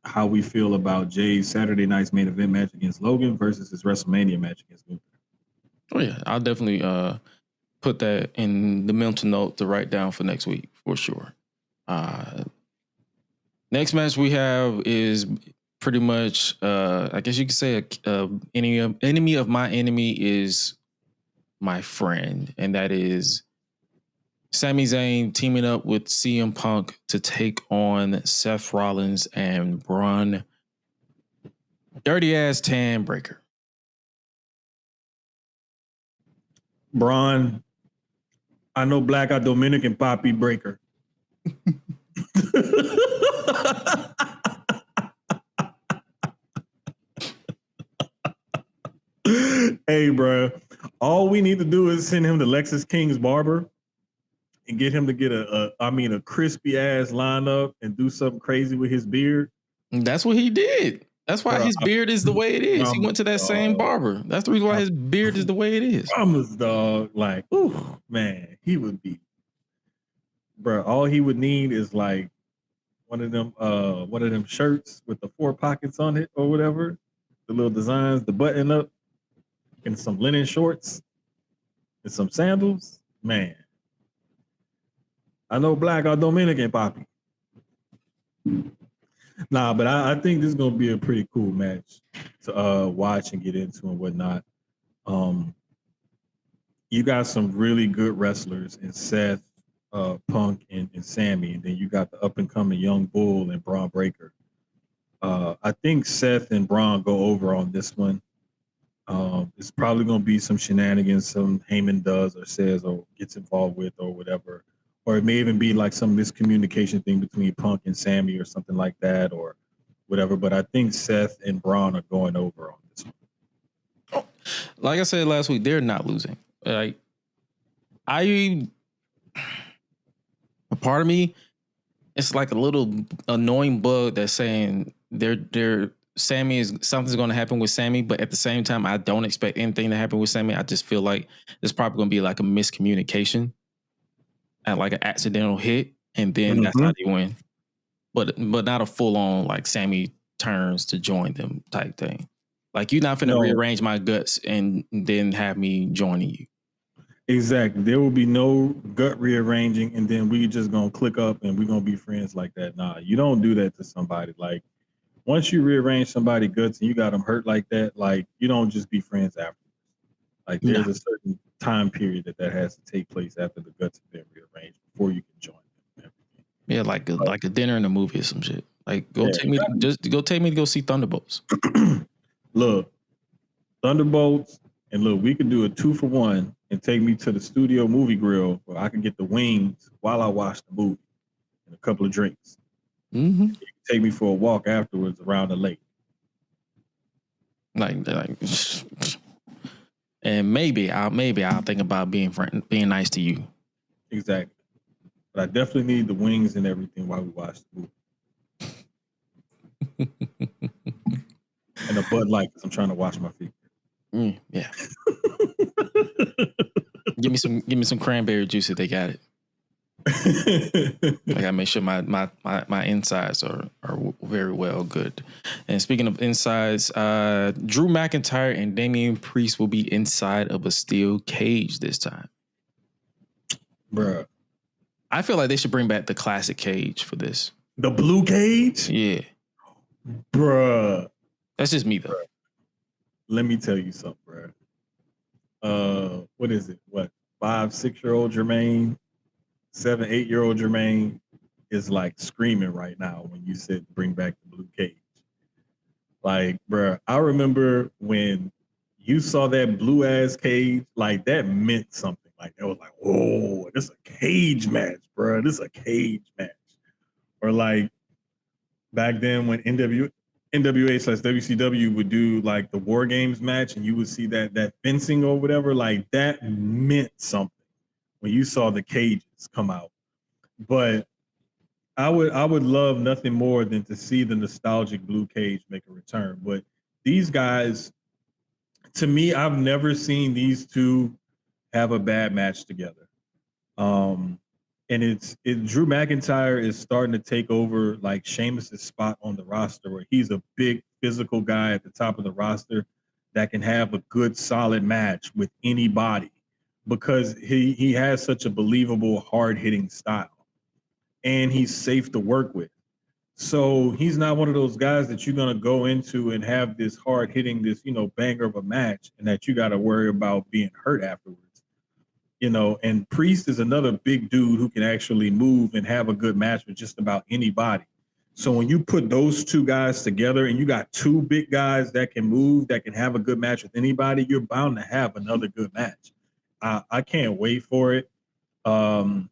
how we feel about Jay's Saturday night's main event match against Logan versus his WrestleMania match against Gunther. Oh yeah, I'll definitely put that in the mental note to write down for next week for sure. Next match we have is pretty much, I guess you could say, enemy of my enemy is my friend, and that is Sami Zayn teaming up with CM Punk to take on Seth Rollins and Braun Dirty Ass Tan Breaker. Braun, I know Black Eye Dominican Poppy Breaker. Hey, bro, all we need to do is send him to Lexus King's barber and get him to get a crispy ass lineup and do something crazy with his beard. That's what he did. That's why his beard is the way it is. He went to that same barber. That's the reason why his beard is the way it is. Promise, dog. Like, ooh, man, he would be, bro. All he would need is like one of them shirts with the 4 pockets on it or whatever, the little designs, the button up, and some linen shorts and some sandals. Man, I know Black or Dominican Poppy. Nah, but I think this is gonna be a pretty cool match to watch and get into and whatnot. You got some really good wrestlers in Seth, Punk, and Sammy, and then you got the up and coming young bull and Braun Breaker. I think Seth and Braun go over on this one. It's probably going to be some shenanigans some Heyman does or says or gets involved with or whatever. Or it may even be like some miscommunication thing between Punk and Sammy or something like that or whatever. But I think Seth and Braun are going over on this one. Like I said last week, they're not losing. Like, a part of me, it's like a little annoying bug that's saying something's going to happen with Sammy, but at the same time, I don't expect anything to happen with Sammy. I just feel like there's probably going to be like a miscommunication and like an accidental hit, and then that's how they win. But not a full on like Sammy turns to join them type thing. Like, you're not finna rearrange my guts and then have me joining you. Exactly. There will be no gut rearranging, and then we just gonna click up and we're gonna be friends like that. Nah, you don't do that to somebody. Like, once you rearrange somebody's guts and you got them hurt like that, like, you don't just be friends afterwards. Like, there's a certain time period that has to take place after the guts have been rearranged before you can join them. Yeah, like a dinner and a movie or some shit. Like, take me to go see Thunderbolts. Look, Thunderbolts, and look, we could do a 2-for-1 and take me to the studio movie grill where I can get the wings while I watch the movie and a couple of drinks. Mm-hmm. You can take me for a walk afterwards around the lake. Like And maybe I'll think about being nice to you. Exactly. But I definitely need the wings and everything while we watch the movie. And a Bud Light because I'm trying to wash my feet. Yeah. Give me some cranberry juice if they got it. I gotta make sure my insides are very well good. And speaking of insides, Drew McIntyre and Damian Priest will be inside of a steel cage this time. Bruh. I feel like they should bring back the classic cage for this. The blue cage? Yeah. Bruh. That's just me though. Bruh. Let me tell you something, bruh. What is it? 5-6-year-old Jermaine? 7-8-year-old Jermaine is like screaming right now when you said bring back the blue cage. Like, bruh, I remember when you saw that blue ass cage, like that meant something. Like it was like, oh, this is a cage match, bruh. This is a cage match. Or like back then when NWA/WCW would do like the War Games match and you would see that fencing or whatever, like that meant something when you saw the cages come out. But I would love nothing more than to see the nostalgic blue cage make a return. But these guys, to me, I've never seen these two have a bad match together. And Drew McIntyre is starting to take over like Sheamus's spot on the roster, where he's a big physical guy at the top of the roster that can have a good solid match with anybody because he has such a believable hard-hitting style and he's safe to work with. So he's not one of those guys that you're going to go into and have this hard-hitting, this, banger of a match and that you got to worry about being hurt afterwards. And Priest is another big dude who can actually move and have a good match with just about anybody. So when you put those two guys together and you got two big guys that can move, that can have a good match with anybody, you're bound to have another good match. I can't wait for it. I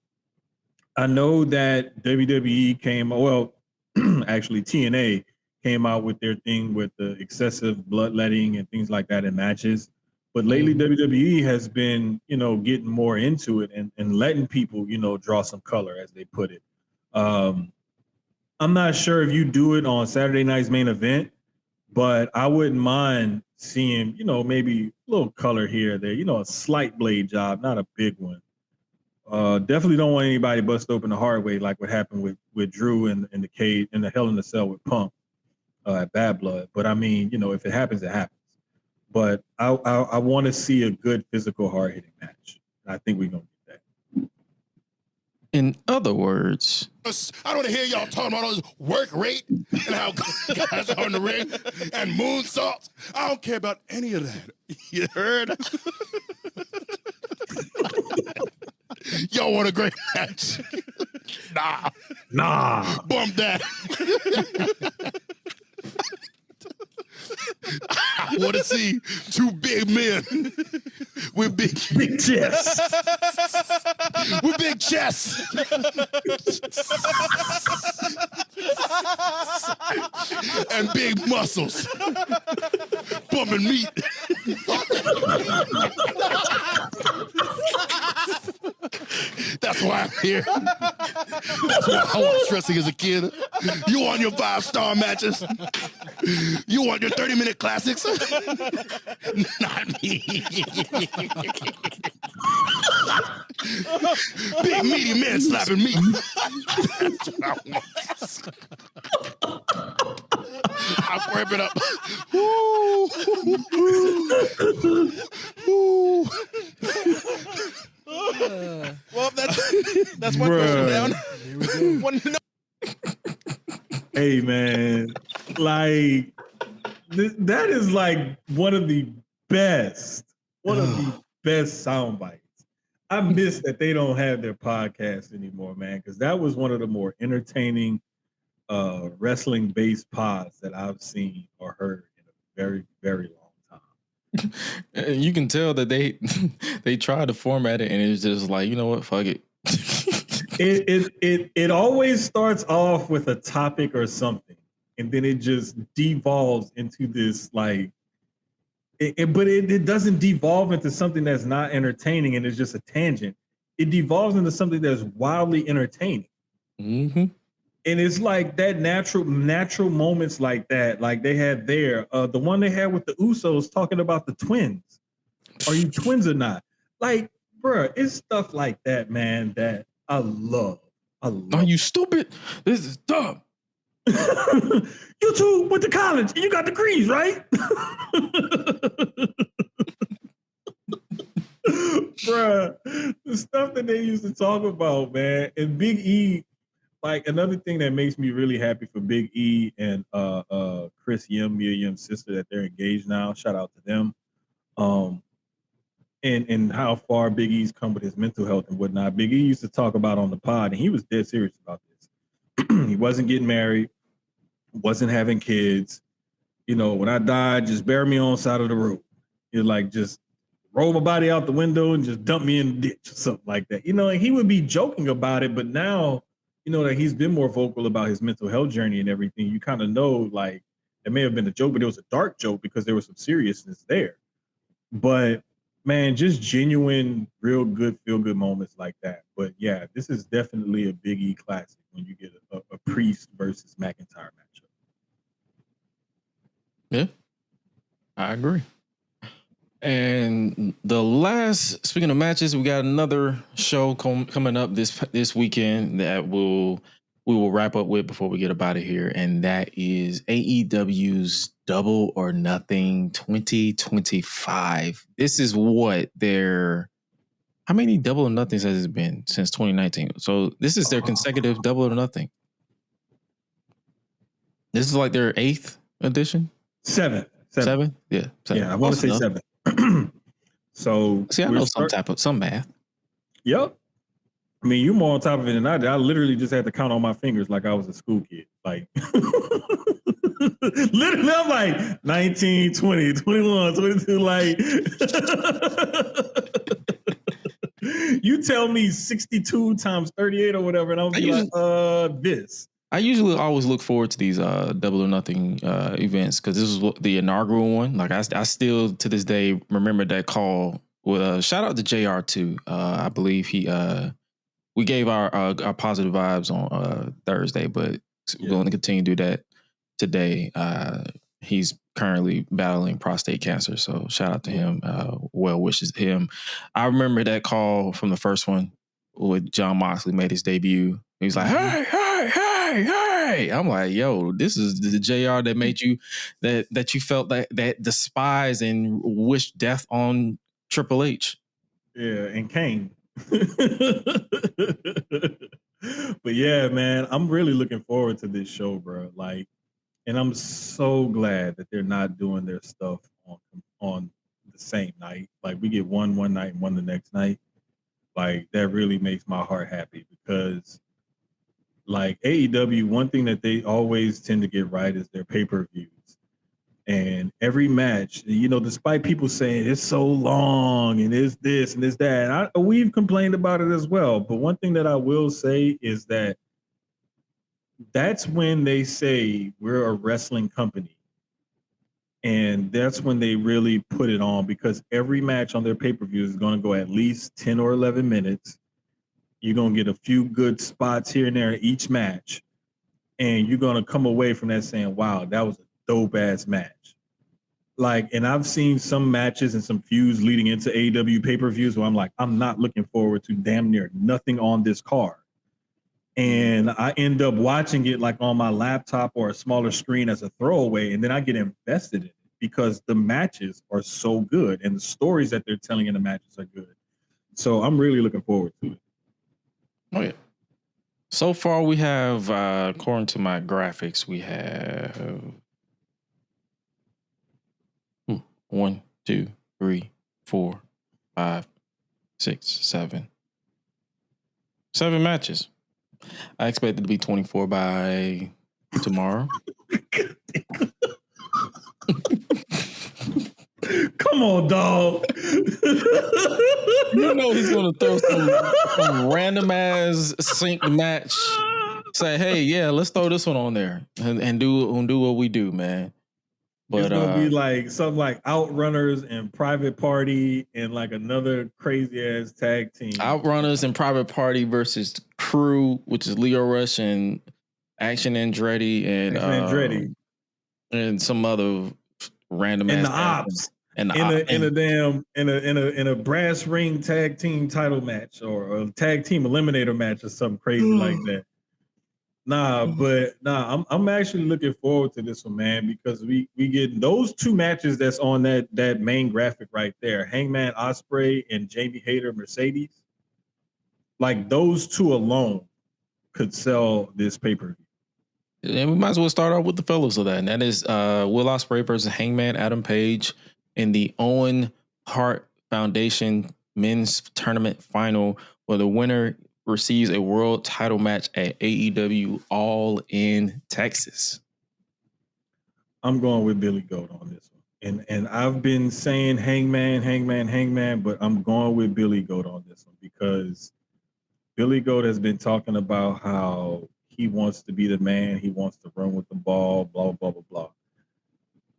know that WWE actually TNA came out with their thing with the excessive bloodletting and things like that in matches. But lately, WWE has been, getting more into it and letting people, draw some color, as they put it. I'm not sure if you do it on Saturday night's main event, but I wouldn't mind seeing, maybe a little color here or there, a slight blade job, not a big one. Definitely don't want anybody bust open the hard way like what happened with Drew in the cage in the Hell in a Cell with Punk at Bad Blood. But I mean, if it happens, it happens. But I want to see a good physical, hard-hitting match. I think we're going to get that. In other words, I don't want to hear y'all talking about all this work rate and how guys are on the ring and moonsaults. I don't care about any of that. You heard? Y'all want a great match? Nah. Bump that. I want to see two big men with big chests. With big chests. And big muscles. Bumping meat. That's why I'm here. That's why I was wrestling as a kid. You want your 5-star matches? You want your 30-minute classics? Not me. Big meaty men slapping meat. That's what I want. I'll wrap it up. Well, that's one question down. Here we go. Hey, man, like that is like one of the best sound bites. I miss that they don't have their podcast anymore, man, because that was one of the more entertaining wrestling-based pods that I've seen or heard in a very, very long time. And you can tell that they tried to format it and it's just like, you know what, fuck it. It always starts off with a topic or something, and then it just devolves into this like But it doesn't devolve into something that's not entertaining and it's just a tangent. It devolves into something that's wildly entertaining. Mm-hmm. And it's like that natural moments like that, like they had there. The one they had with the Usos talking about the twins. Are you twins or not? Like, bruh, it's stuff like that, man, that I love. Are you stupid? This is dumb. You two went to college and you got degrees, right? Bruh, the stuff that they used to talk about, man. And Big E, like another thing that makes me really happy for Big E and Chris Yim, Mia Yim's sister, that they're engaged now. Shout out to them. And how far Big E's come with his mental health and whatnot. Big E used to talk about on the pod, and he was dead serious about this. He wasn't getting married, wasn't having kids. You know, when I died, just bury me on the side of the road. You're like, just roll my body out the window and just dump me in the ditch or something like that. You know, and he would be joking about it, but now, you know, that he's been more vocal about his mental health journey and everything, you kind of know, like, it may have been a joke, but it was a dark joke because there was some seriousness there. But man, just genuine, real good, feel good moments like that. But yeah, this is definitely a Big E classic when you get a Priest versus McIntyre matchup. Yeah, I agree. And the last, speaking of matches, we got another show coming up this weekend that we will wrap up with before we get up out of here, and that is AEW's Double or Nothing 2025. This is what how many Double or Nothings has it been since 2019? So this is their consecutive Double or Nothing. This is like their 8th edition. Seven? Yeah. 7. Yeah, I want to say 7. So see, I know some math. Yep. I mean, you're more on top of it than I did. I literally just had to count on my fingers like I was a school kid. Like, literally, I'm like 19, 20, 21, 22. Like, you tell me 62 times 38 or whatever, and I'll be like, this. I usually always look forward to these Double or Nothing events because this was the inaugural one. Like I still to this day remember that call. With shout out to JR too. I believe we gave our positive vibes on Thursday, but we're going to continue to do that today. He's currently battling prostate cancer, so shout out to him. Well wishes to him. I remember that call from the first one with John Moxley made his debut. He was like, hey. I'm like, yo, this is the JR that made you that you felt that despise and wish death on Triple H. Yeah, and Kane. But yeah, man, I'm really looking forward to this show, bro. Like, and I'm so glad that they're not doing their stuff on the same night. Like, we get one night and one the next night. Like, that really makes my heart happy because, like, AEW, one thing that they always tend to get right is their pay-per-views. And every match, you know, despite people saying it's so long and it's this and it's that, we've complained about it as well. But one thing that I will say is that that's when they say we're a wrestling company. And that's when they really put it on because every match on their pay-per-view is going to go at least 10 or 11 minutes. You're going to get a few good spots here and there in each match. And you're going to come away from that saying, wow, that was a dope-ass match. Like, and I've seen some matches and some feuds leading into AEW pay-per-views where I'm like, I'm not looking forward to damn near nothing on this card. And I end up watching it like on my laptop or a smaller screen as a throwaway, and then I get invested in it because the matches are so good and the stories that they're telling in the matches are good. So I'm really looking forward to it. Oh, yeah. So far, we have, according to my graphics, we have 1, 2, 3, 4, 5, 6, 7. 7 matches. I expect it to be 24 by tomorrow. Come on, dog. You know he's gonna throw some random ass sync match. Say, hey, yeah, let's throw this one on there and do what we do, man. But it's gonna be like something like Outrunners and Private Party and like another crazy ass tag team. Outrunners and Private Party versus Crew, which is Leo Rush and Action Andretti and some other random and ass the Ops and in a brass ring tag team title match or a tag team eliminator match or something crazy like that. I'm actually looking forward to this one, man, because we get those two matches that's on that main graphic right there, Hangman Ospreay and Jamie Hayter Mercedes. Like those two alone could sell this pay-per-view. And we might as well start off with the fellows of that. And that is Will Ospreay versus Hangman Adam Page in the Owen Hart Foundation men's tournament final, where the winner receives a world title match at AEW All in Texas. I'm going with Billy Goat on this one. And I've been saying Hangman, but I'm going with Billy Goat on this one because Billy Goat has been talking about how he wants to be the man. He wants to run with the ball, blah, blah, blah, blah.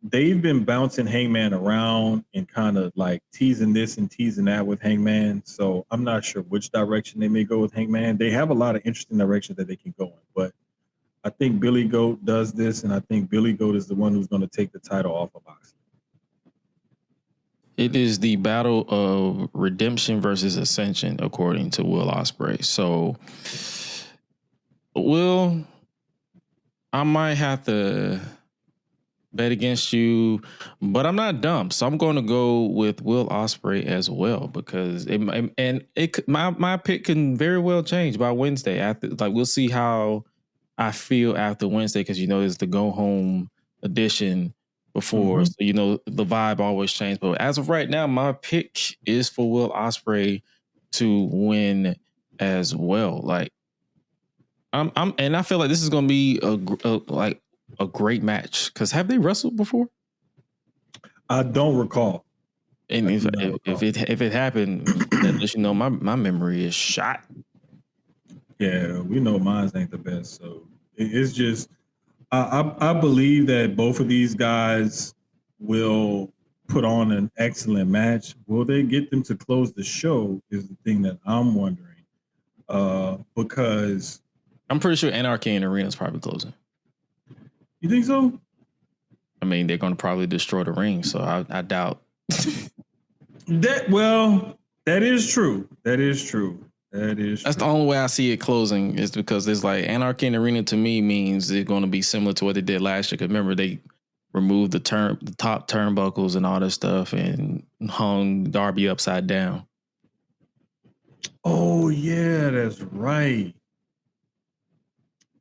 They've been bouncing Hangman around and kind of like teasing this and teasing that with Hangman. So I'm not sure which direction they may go with Hangman. They have a lot of interesting directions that they can go in. But I think Billy Goat does this, and I think Billy Goat is the one who's going to take the title off of Moxley. It is the battle of redemption versus ascension, according to Will Ospreay. So, Will, I might have to bet against you, but I'm not dumb, so I'm going to go with Will Ospreay as well because my pick can very well change by Wednesday. After, like, we'll see how I feel after Wednesday because it's the go home edition before, so the vibe always changes. But as of right now, my pick is for Will Ospreay to win as well. Like, and I feel like this is going to be a great match because have they wrestled before? I don't recall. And if it happened, that lets you know my memory is shot. Yeah, we know mine ain't the best, so it's just I believe that both of these guys will put on an excellent match. Will they get them to close the show is the thing that I'm wondering. Because I'm pretty sure Anarchy In The Arena is probably closing. You think so? I mean, they're going to probably destroy the ring, so I doubt. That is true. That's the only way I see it closing is because there's like Anarchy In The Arena to me means it's going to be similar to what they did last year. Because remember, they removed the top turnbuckles and all this stuff and hung Darby upside down. Oh, yeah, that's right.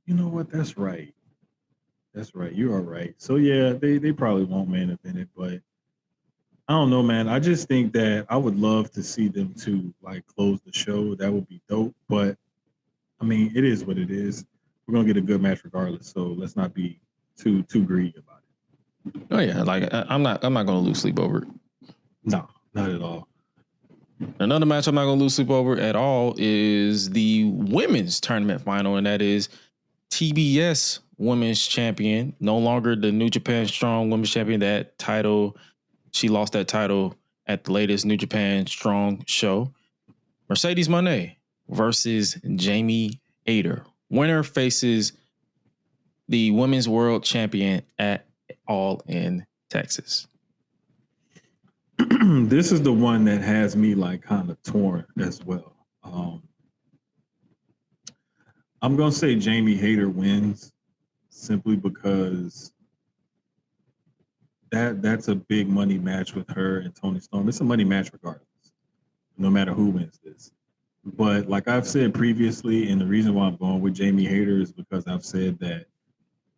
You know what? That's right. You are right. So, yeah, they probably won't main event it, but I don't know, man. I just think that I would love to see them to like close the show. That would be dope. But I mean, it is what it is. We're gonna get a good match regardless. So let's not be too greedy about it. Oh yeah, like I'm not gonna lose sleep over it. No, not at all. Another match I'm not gonna lose sleep over at all is the women's tournament final, and that is TBS Women's Champion, no longer the New Japan Strong Women's Champion. That title. She lost that title at the latest New Japan Strong show. Mercedes Moné versus Jamie Hayter. Winner faces the Women's World Champion at All in Texas. This is the one that has me like kind of torn as well. I'm going to say Jamie Hayter wins simply because that's a big money match with her and Toni Storm. It's a money match regardless, no matter who wins this. But like I've said previously, and the reason why I'm going with Jamie Hayter is because I've said that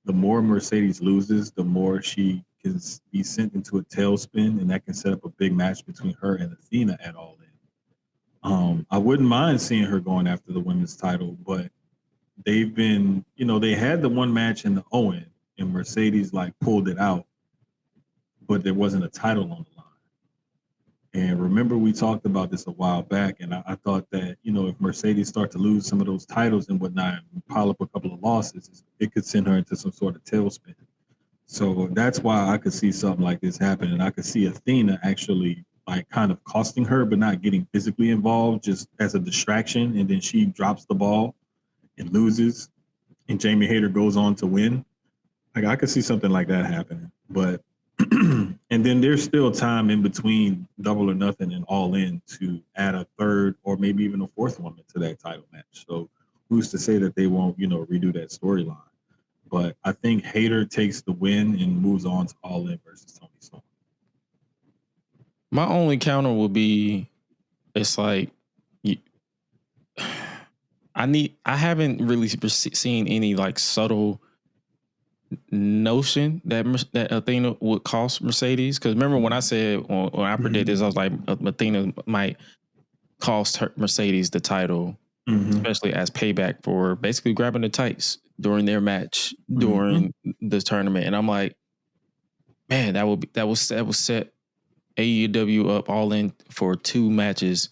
the more Mercedes loses, the more she can be sent into a tailspin, and that can set up a big match between her and Athena at All In. I wouldn't mind seeing her going after the women's title, but they've been, they had the one match in the Owen, and Mercedes like pulled it out, but there wasn't a title on the line. And remember, we talked about this a while back, and I thought that, if Mercedes start to lose some of those titles and whatnot, and pile up a couple of losses, it could send her into some sort of tailspin. So that's why I could see something like this happen, and I could see Athena actually like kind of costing her, but not getting physically involved, just as a distraction, and then she drops the ball and loses, and Jamie Hayter goes on to win. Like I could see something like that happening, but and then there's still time in between Double or Nothing and All In to add a third or maybe even a fourth woman to that title match. So who's to say that they won't, redo that storyline? But I think Hayter takes the win and moves on to All In versus Tony Storm. My only counter would be, it's like, I haven't really seen any like subtle notion that Athena would cost Mercedes. Because remember when I said, when I predicted this, I was like, Athena might cost her Mercedes the title, especially as payback for basically grabbing the tights during their match during the tournament. And I'm like, man, that would set AEW up All In for 2 matches: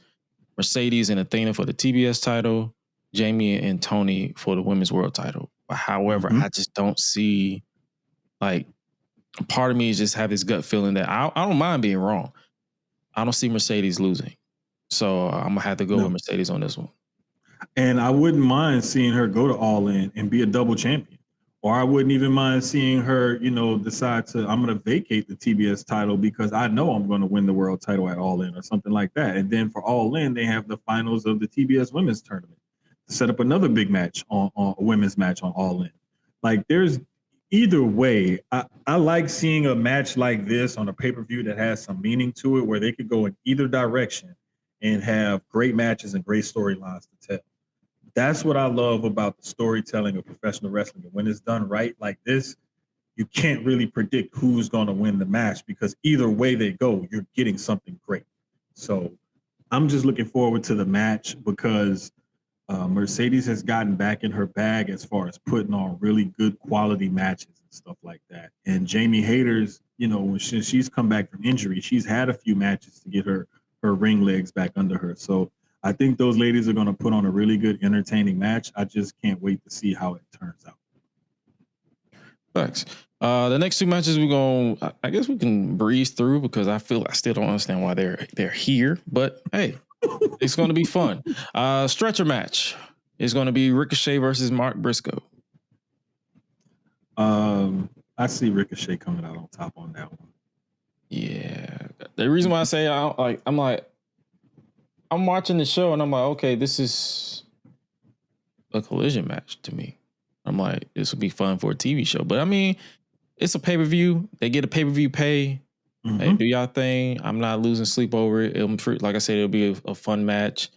Mercedes and Athena for the TBS title, Jamie and Tony for the women's world title. However, I just don't see, like, part of me is just have this gut feeling that I don't mind being wrong. I don't see Mercedes losing. So I'm gonna have to go with Mercedes on this one. And I wouldn't mind seeing her go to All In and be a double champion. Or I wouldn't even mind seeing her, decide I'm going to vacate the TBS title because I know I'm going to win the world title at All In or something like that. And then for All In, they have the finals of the TBS women's tournament to set up another big match on a women's match on All In. Like there's either way, I like seeing a match like this on a pay-per-view that has some meaning to it where they could go in either direction and have great matches and great storylines to tell. That's what I love about the storytelling of professional wrestling. And when it's done right like this, you can't really predict who's going to win the match because either way they go, you're getting something great. So I'm just looking forward to the match because Mercedes has gotten back in her bag as far as putting on really good quality matches and stuff like that. And Jamie Hayter's, when she's come back from injury, she's had a few matches to get her ring legs back under her. So I think those ladies are going to put on a really good, entertaining match. I just can't wait to see how it turns out. Thanks. The next 2 matches I guess we can breeze through because I still don't understand why they're here. But hey, it's going to be fun. Stretcher match is going to be Ricochet versus Mark Briscoe. I see Ricochet coming out on top on that one. Yeah, the reason why I say I'm watching the show and I'm like, okay, this is a collision match to me. I'm like, this would be fun for a TV show. But I mean, it's a pay-per-view. They get a pay-per-view pay. Hey, do y'all thing. I'm not losing sleep over it. Like I said, it'll be a fun match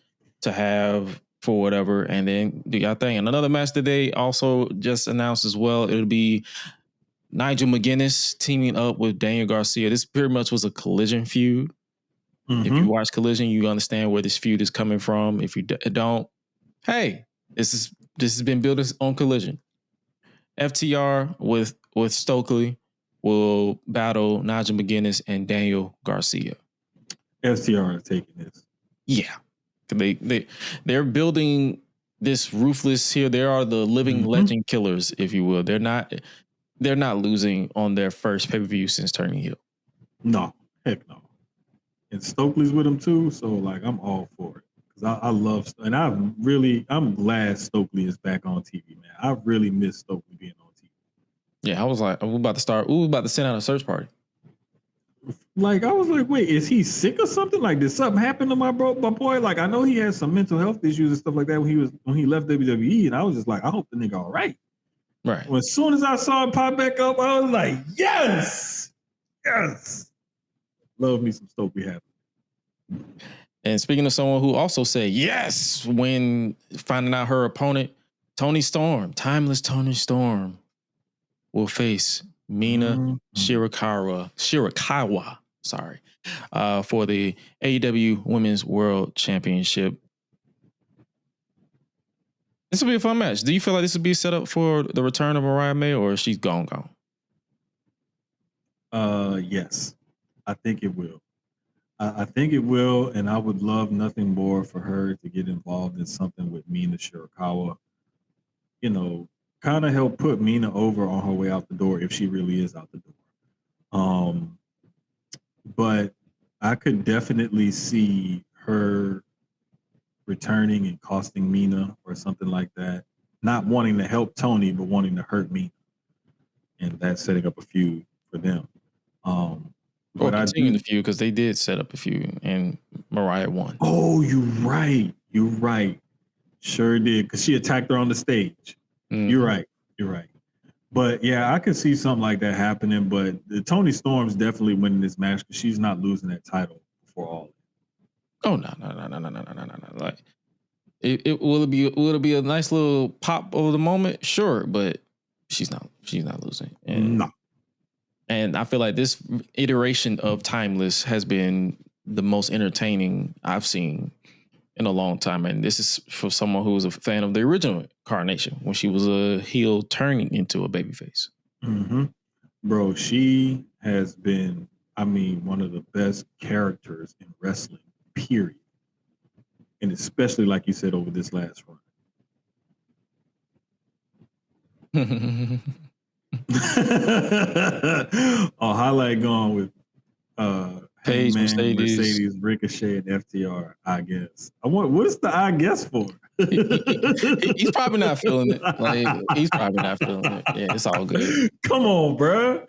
to have for whatever. And then do y'all thing. And another match that they also just announced as well, it'll be Nigel McGuinness teaming up with Daniel Garcia. This pretty much was a collision feud. If you watch Collision, you understand where this feud is coming from. If you don't, hey, this has been built on Collision. FTR with Stokely will battle Nigel McGuinness and Daniel Garcia. FTR are taking this. Yeah, they're building this ruthless here. They are the living legend killers, if you will. They're not losing on their first pay-per-view since turning heel. No, heck no. And Stokely's with him too, so like I'm all for it because I love and I'm glad Stokely is back on TV, man. I really miss Stokely being on TV. Yeah, I was like, we're about to send out a search party. Like I was like, wait, is he sick or something? Like, did something happen to my boy? Like, I know he had some mental health issues and stuff like that when he left WWE, and I was just like, I hope the nigga all right. Right. Well, as soon as I saw him pop back up, I was like, yes. Love me some Stokely happening. And speaking of someone who also said yes when finding out her opponent, Toni Storm, timeless Toni Storm, will face Mina Shirakawa, for the AEW Women's World Championship. This will be a fun match. Do you feel like this would be set up for the return of Mariah May, or she's gone? Yes, I think it will. I think it will, and I would love nothing more for her to get involved in something with Mina Shirakawa. kind of help put Mina over on her way out the door if she really is out the door. But I could definitely see her returning and costing Mina or something like that. Not wanting to help Tony, but wanting to hurt Mina, and that's setting up a feud for them. Or But I continuing do. the feud because they did set up a feud and Mariah won. Oh, you're right. You're right. Sure did, because she attacked her on the stage. You're right. You're right. But yeah, I could see something like that happening. But the Tony Storm's definitely winning this match because she's not losing that title for all. Oh no. Like will it be a nice little pop over the moment? Sure, but she's not losing. No. And I feel like this iteration of Timeless has been the most entertaining I've seen in a long time. And this is for someone who was a fan of the original Carnation when she was a heel turning into a babyface. Mm-hmm. Bro, she has been, one of the best characters in wrestling, period. And especially, like you said, over this last run. A highlight going with Paige, Hangman, Mercedes, Ricochet, and FTR, I guess. What's the I guess for? He's probably not feeling it. Like, he's probably not feeling it. Yeah, it's all good. Come on, bro.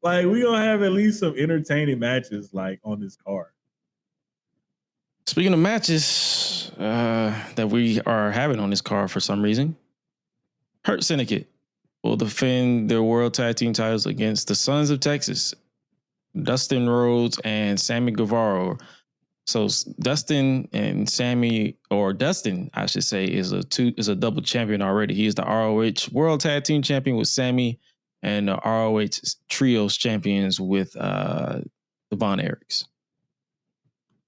Like, we gonna have at least some entertaining matches like on this card. Speaking of matches that we are having on this card for some reason, Hurt Syndicate will defend their World Tag Team titles against the Sons of Texas, Dustin Rhodes and Sammy Guevara. So Dustin and Sammy, or Dustin, I should say, is a double champion already. He is the ROH World Tag Team Champion with Sammy, and the ROH Trios Champions with the Von Erichs.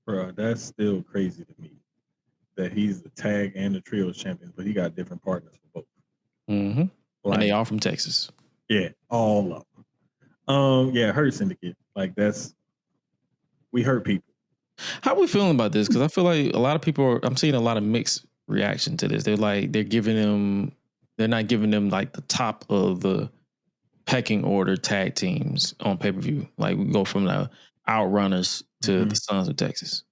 Bro, that's still crazy to me that he's the tag and the Trios champion, but he got different partners for both. Mm-hmm. Like, and they all from Texas. Yeah, all of them. Yeah, Hurt Syndicate. Like, we hurt people. How are we feeling about this? Because I feel like a lot of people I'm seeing a lot of mixed reaction to this. They're like, they're not giving them like the top of the pecking order tag teams on pay-per-view. Like, we go from the Outrunners to the Sons of Texas.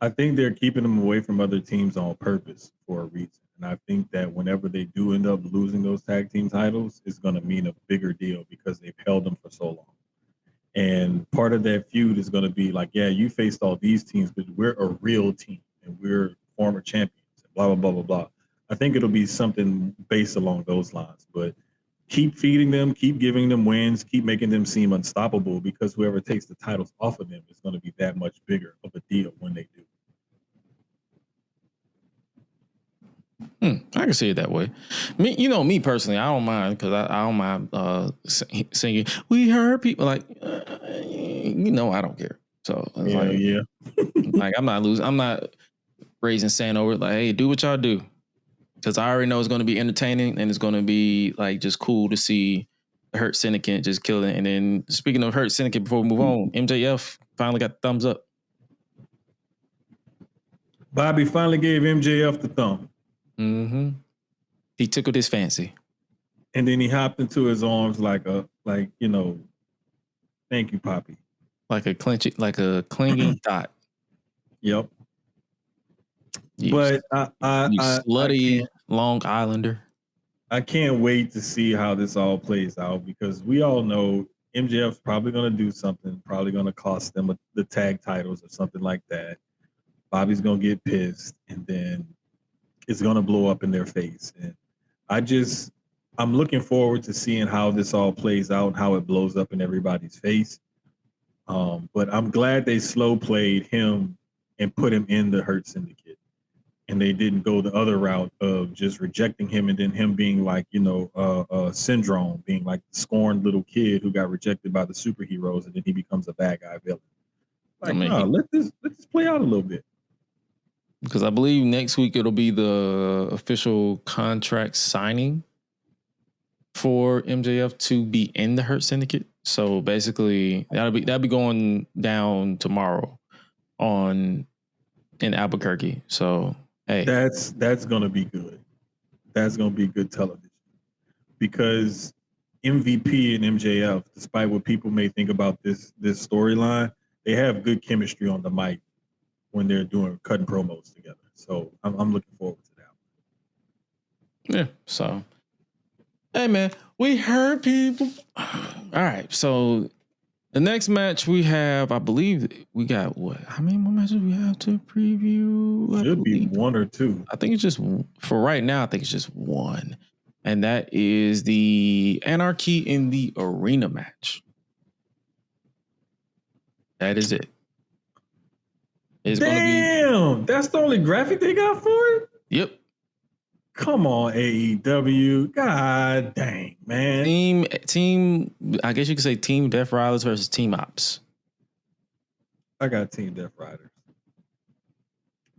I think they're keeping them away from other teams on purpose for a reason. And I think that whenever they do end up losing those tag team titles, it's going to mean a bigger deal because they've held them for so long. And part of that feud is going to be like, yeah, you faced all these teams, but we're a real team and we're former champions, blah, blah, blah, blah, blah. I think it'll be something based along those lines. But keep feeding them, keep giving them wins, keep making them seem unstoppable, because whoever takes the titles off of them is going to be that much bigger of a deal when they do. I can see it that way. Me personally, I don't mind, because I don't mind singing "We Heard People." Like, I don't care. So Yeah. Like, I'm not raising sand over it. Like, hey, do what y'all do, because I already know it's going to be entertaining and it's going to be like just cool to see the Hurt Syndicate just kill it. And then, speaking of Hurt Syndicate, before we move on, MJF finally got the thumbs up. Bobby finally gave MJF the thumb. Mm-hmm. He tickled his fancy, and then he hopped into his arms like thank you, Poppy. Like a clinging dot. Yep. But I slutty Long Islander. I can't wait to see how this all plays out, because we all know MJF's probably going to do something, probably going to cost them the tag titles or something like that. Bobby's going to get pissed, and then it's going to blow up in their face. And I'm looking forward to seeing how this all plays out, how it blows up in everybody's face. But I'm glad they slow played him and put him in the Hurt Syndicate. And they didn't go the other route of just rejecting him and then him being like, Syndrome, being like the scorned little kid who got rejected by the superheroes, and then he becomes a bad guy villain. Like, let this play out a little bit. Because I believe next week it'll be the official contract signing for MJF to be in the Hurt Syndicate. So basically, that'll be going down tomorrow in Albuquerque. So hey, that's gonna be good. That's gonna be good television. because MVP and MJF, despite what people may think about this storyline, they have good chemistry on the mic when they're cutting promos together. So I'm looking forward to that. Yeah. So, hey man, we heard people. All right. So the next match we have, I believe we got what? How many more matches we have to preview? Should be one or two. I think it's just for right now. I think it's just one, and that is the Anarchy in the Arena match. That is it. It's Damn, that's the only graphic they got for it? Yep. Come on, AEW. God dang, man. Team, I guess you could say Team Death Riders versus Team Ops. I got Team Death Riders.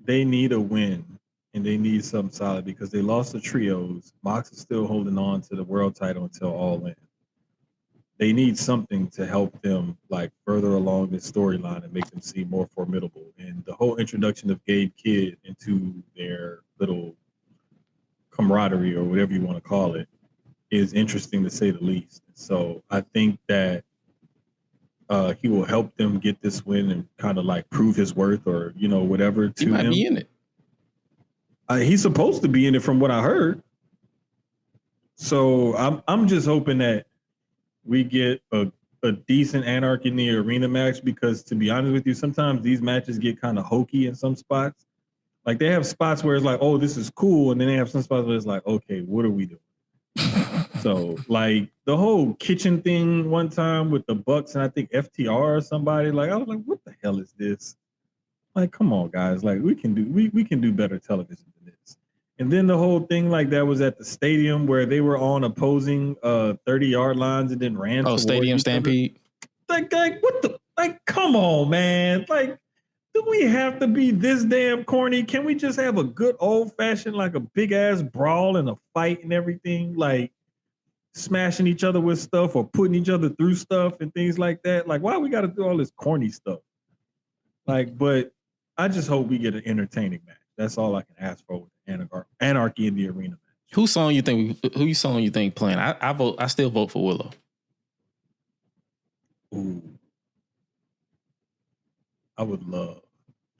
They need a win, and they need something solid because they lost the trios. Mox is still holding on to the world title until All In. They need something to help them like further along this storyline and make them seem more formidable. And the whole introduction of Gabe Kidd into their little camaraderie or whatever you want to call it is interesting to say the least. So I think that he will help them get this win and kind of like prove his worth or, you know, whatever to He might him. be in it. He's supposed to be in it from what I heard. So I'm just hoping that we get a decent Anarchy in the Arena match because, to be honest with you, sometimes these matches get kind of hokey in some spots. Like they have spots where it's like, oh, this is cool. And then they have some spots where it's like, okay, what are we doing? So like the whole kitchen thing one time with the Bucks and I think FTR or somebody, like I was like, what the hell is this? Like, come on, guys. Like we can do better television than this. And then the whole thing like that was at the stadium where they were on opposing 30-yard lines and then ran. Oh, Stadium Stampede. Like what the come on, man. Like, do we have to be this damn corny? Can we just have a good old fashioned like a big ass brawl and a fight and everything? Like smashing each other with stuff or putting each other through stuff and things like that. Like, why we gotta do all this corny stuff? Like, but I just hope we get an entertaining match. That's all I can ask for with Anarchy in the Arena match. Who song you think playing? I vote. I still vote for Willow. Ooh. I would love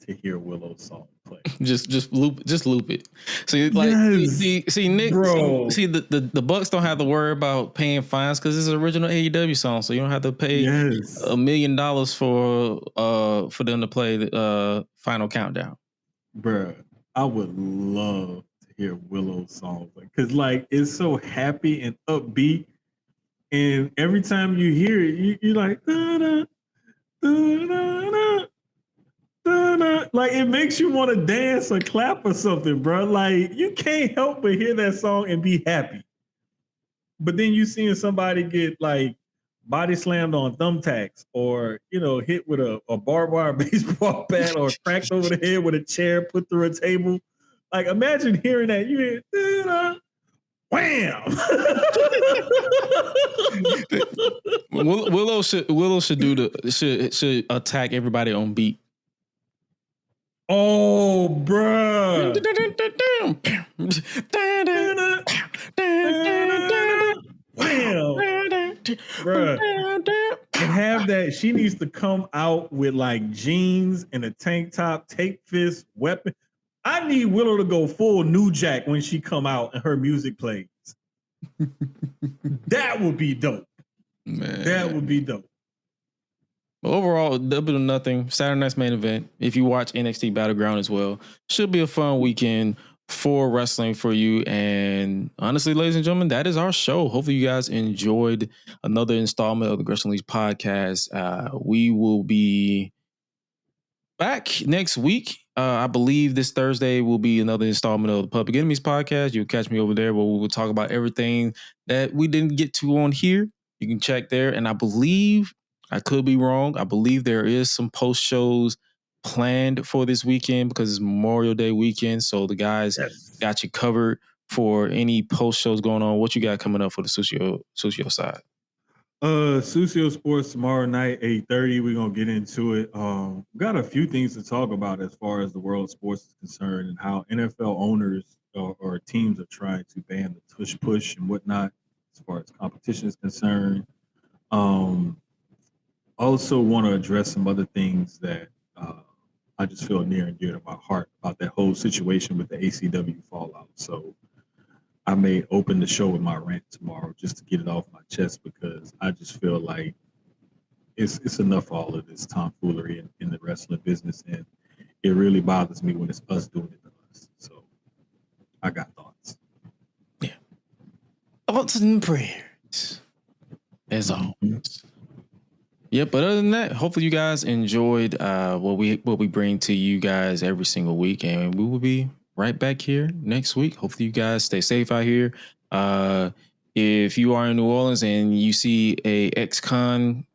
to hear Willow's song play. Just loop it. See, like yes, see Nick, bro. see the Bucks don't have to worry about paying fines because it's an original AEW song, so you don't have to pay $1 million for them to play the Final Countdown. Bruh, I would love to hear Willow's song because like it's so happy and upbeat, and every time you hear it, you're like da-da, da-da-da. Like it makes you want to dance or clap or something, bro. Like you can't help but hear that song and be happy. But then you seeing somebody get like body slammed on thumbtacks or, you know, hit with a barbed wire baseball bat or cracked over the head with a chair put through a table. Like imagine hearing that. You hear wham. Willow should attack everybody on beat. Oh, bruh. Bruh. And have that. She needs to come out with like jeans and a tank top, tape fist, weapon. I need Willow to go full New Jack when she come out and her music plays. That would be dope. Man. That would be dope. Overall, double or nothing. Saturday night's main event. If you watch NXT Battleground as well, should be a fun weekend for wrestling for you. And honestly, ladies and gentlemen, that is our show. Hopefully, you guys enjoyed another installment of the Gresham Leagues podcast. We will be back next week. I believe this Thursday will be another installment of the Public Enemies podcast. You'll catch me over there where we will talk about everything that we didn't get to on here. You can check there. And I believe, I could be wrong, I believe there is some post shows planned for this weekend because it's Memorial Day weekend. So the guys got you covered for any post shows going on. What you got coming up for the Susio side? Susio Sports tomorrow night, 8:30. We're gonna get into it. Got a few things to talk about as far as the world of sports is concerned and how NFL owners or teams are trying to ban the tush push and whatnot. as far as competition is concerned. Also want to address some other things that I just feel near and dear to my heart about that whole situation with the ACW fallout. So I may open the show with my rant tomorrow just to get it off my chest, because I just feel like it's enough of all of this tomfoolery in the wrestling business, and it really bothers me when it's us doing it to us. So I got thoughts. Yeah. Thoughts and prayers, as always. Yeah, but other than that, hopefully you guys enjoyed what we bring to you guys every single week, and we will be right back here next week. Hopefully you guys stay safe out here. If you are in New Orleans and you see a ex-con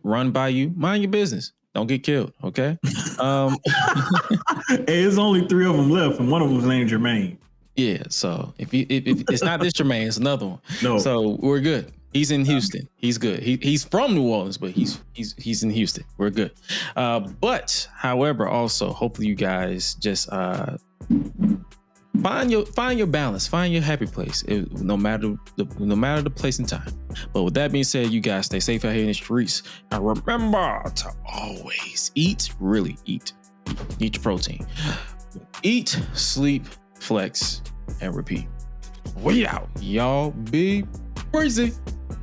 run by you, mind your business. Don't get killed, okay? Hey, there's only 3 of them left, and one of them's named Jermaine. Yeah, so if it's not this Jermaine, it's another one. No. So we're good. He's in Houston. He's good. He's from New Orleans, but he's in Houston. We're good. But however, also hopefully you guys just find your balance, find your happy place, no matter the place and time. But with that being said, you guys stay safe out here in the streets. And remember to always eat, really eat. Eat your protein. Eat, sleep, flex, and repeat. We out. Y'all be crazy.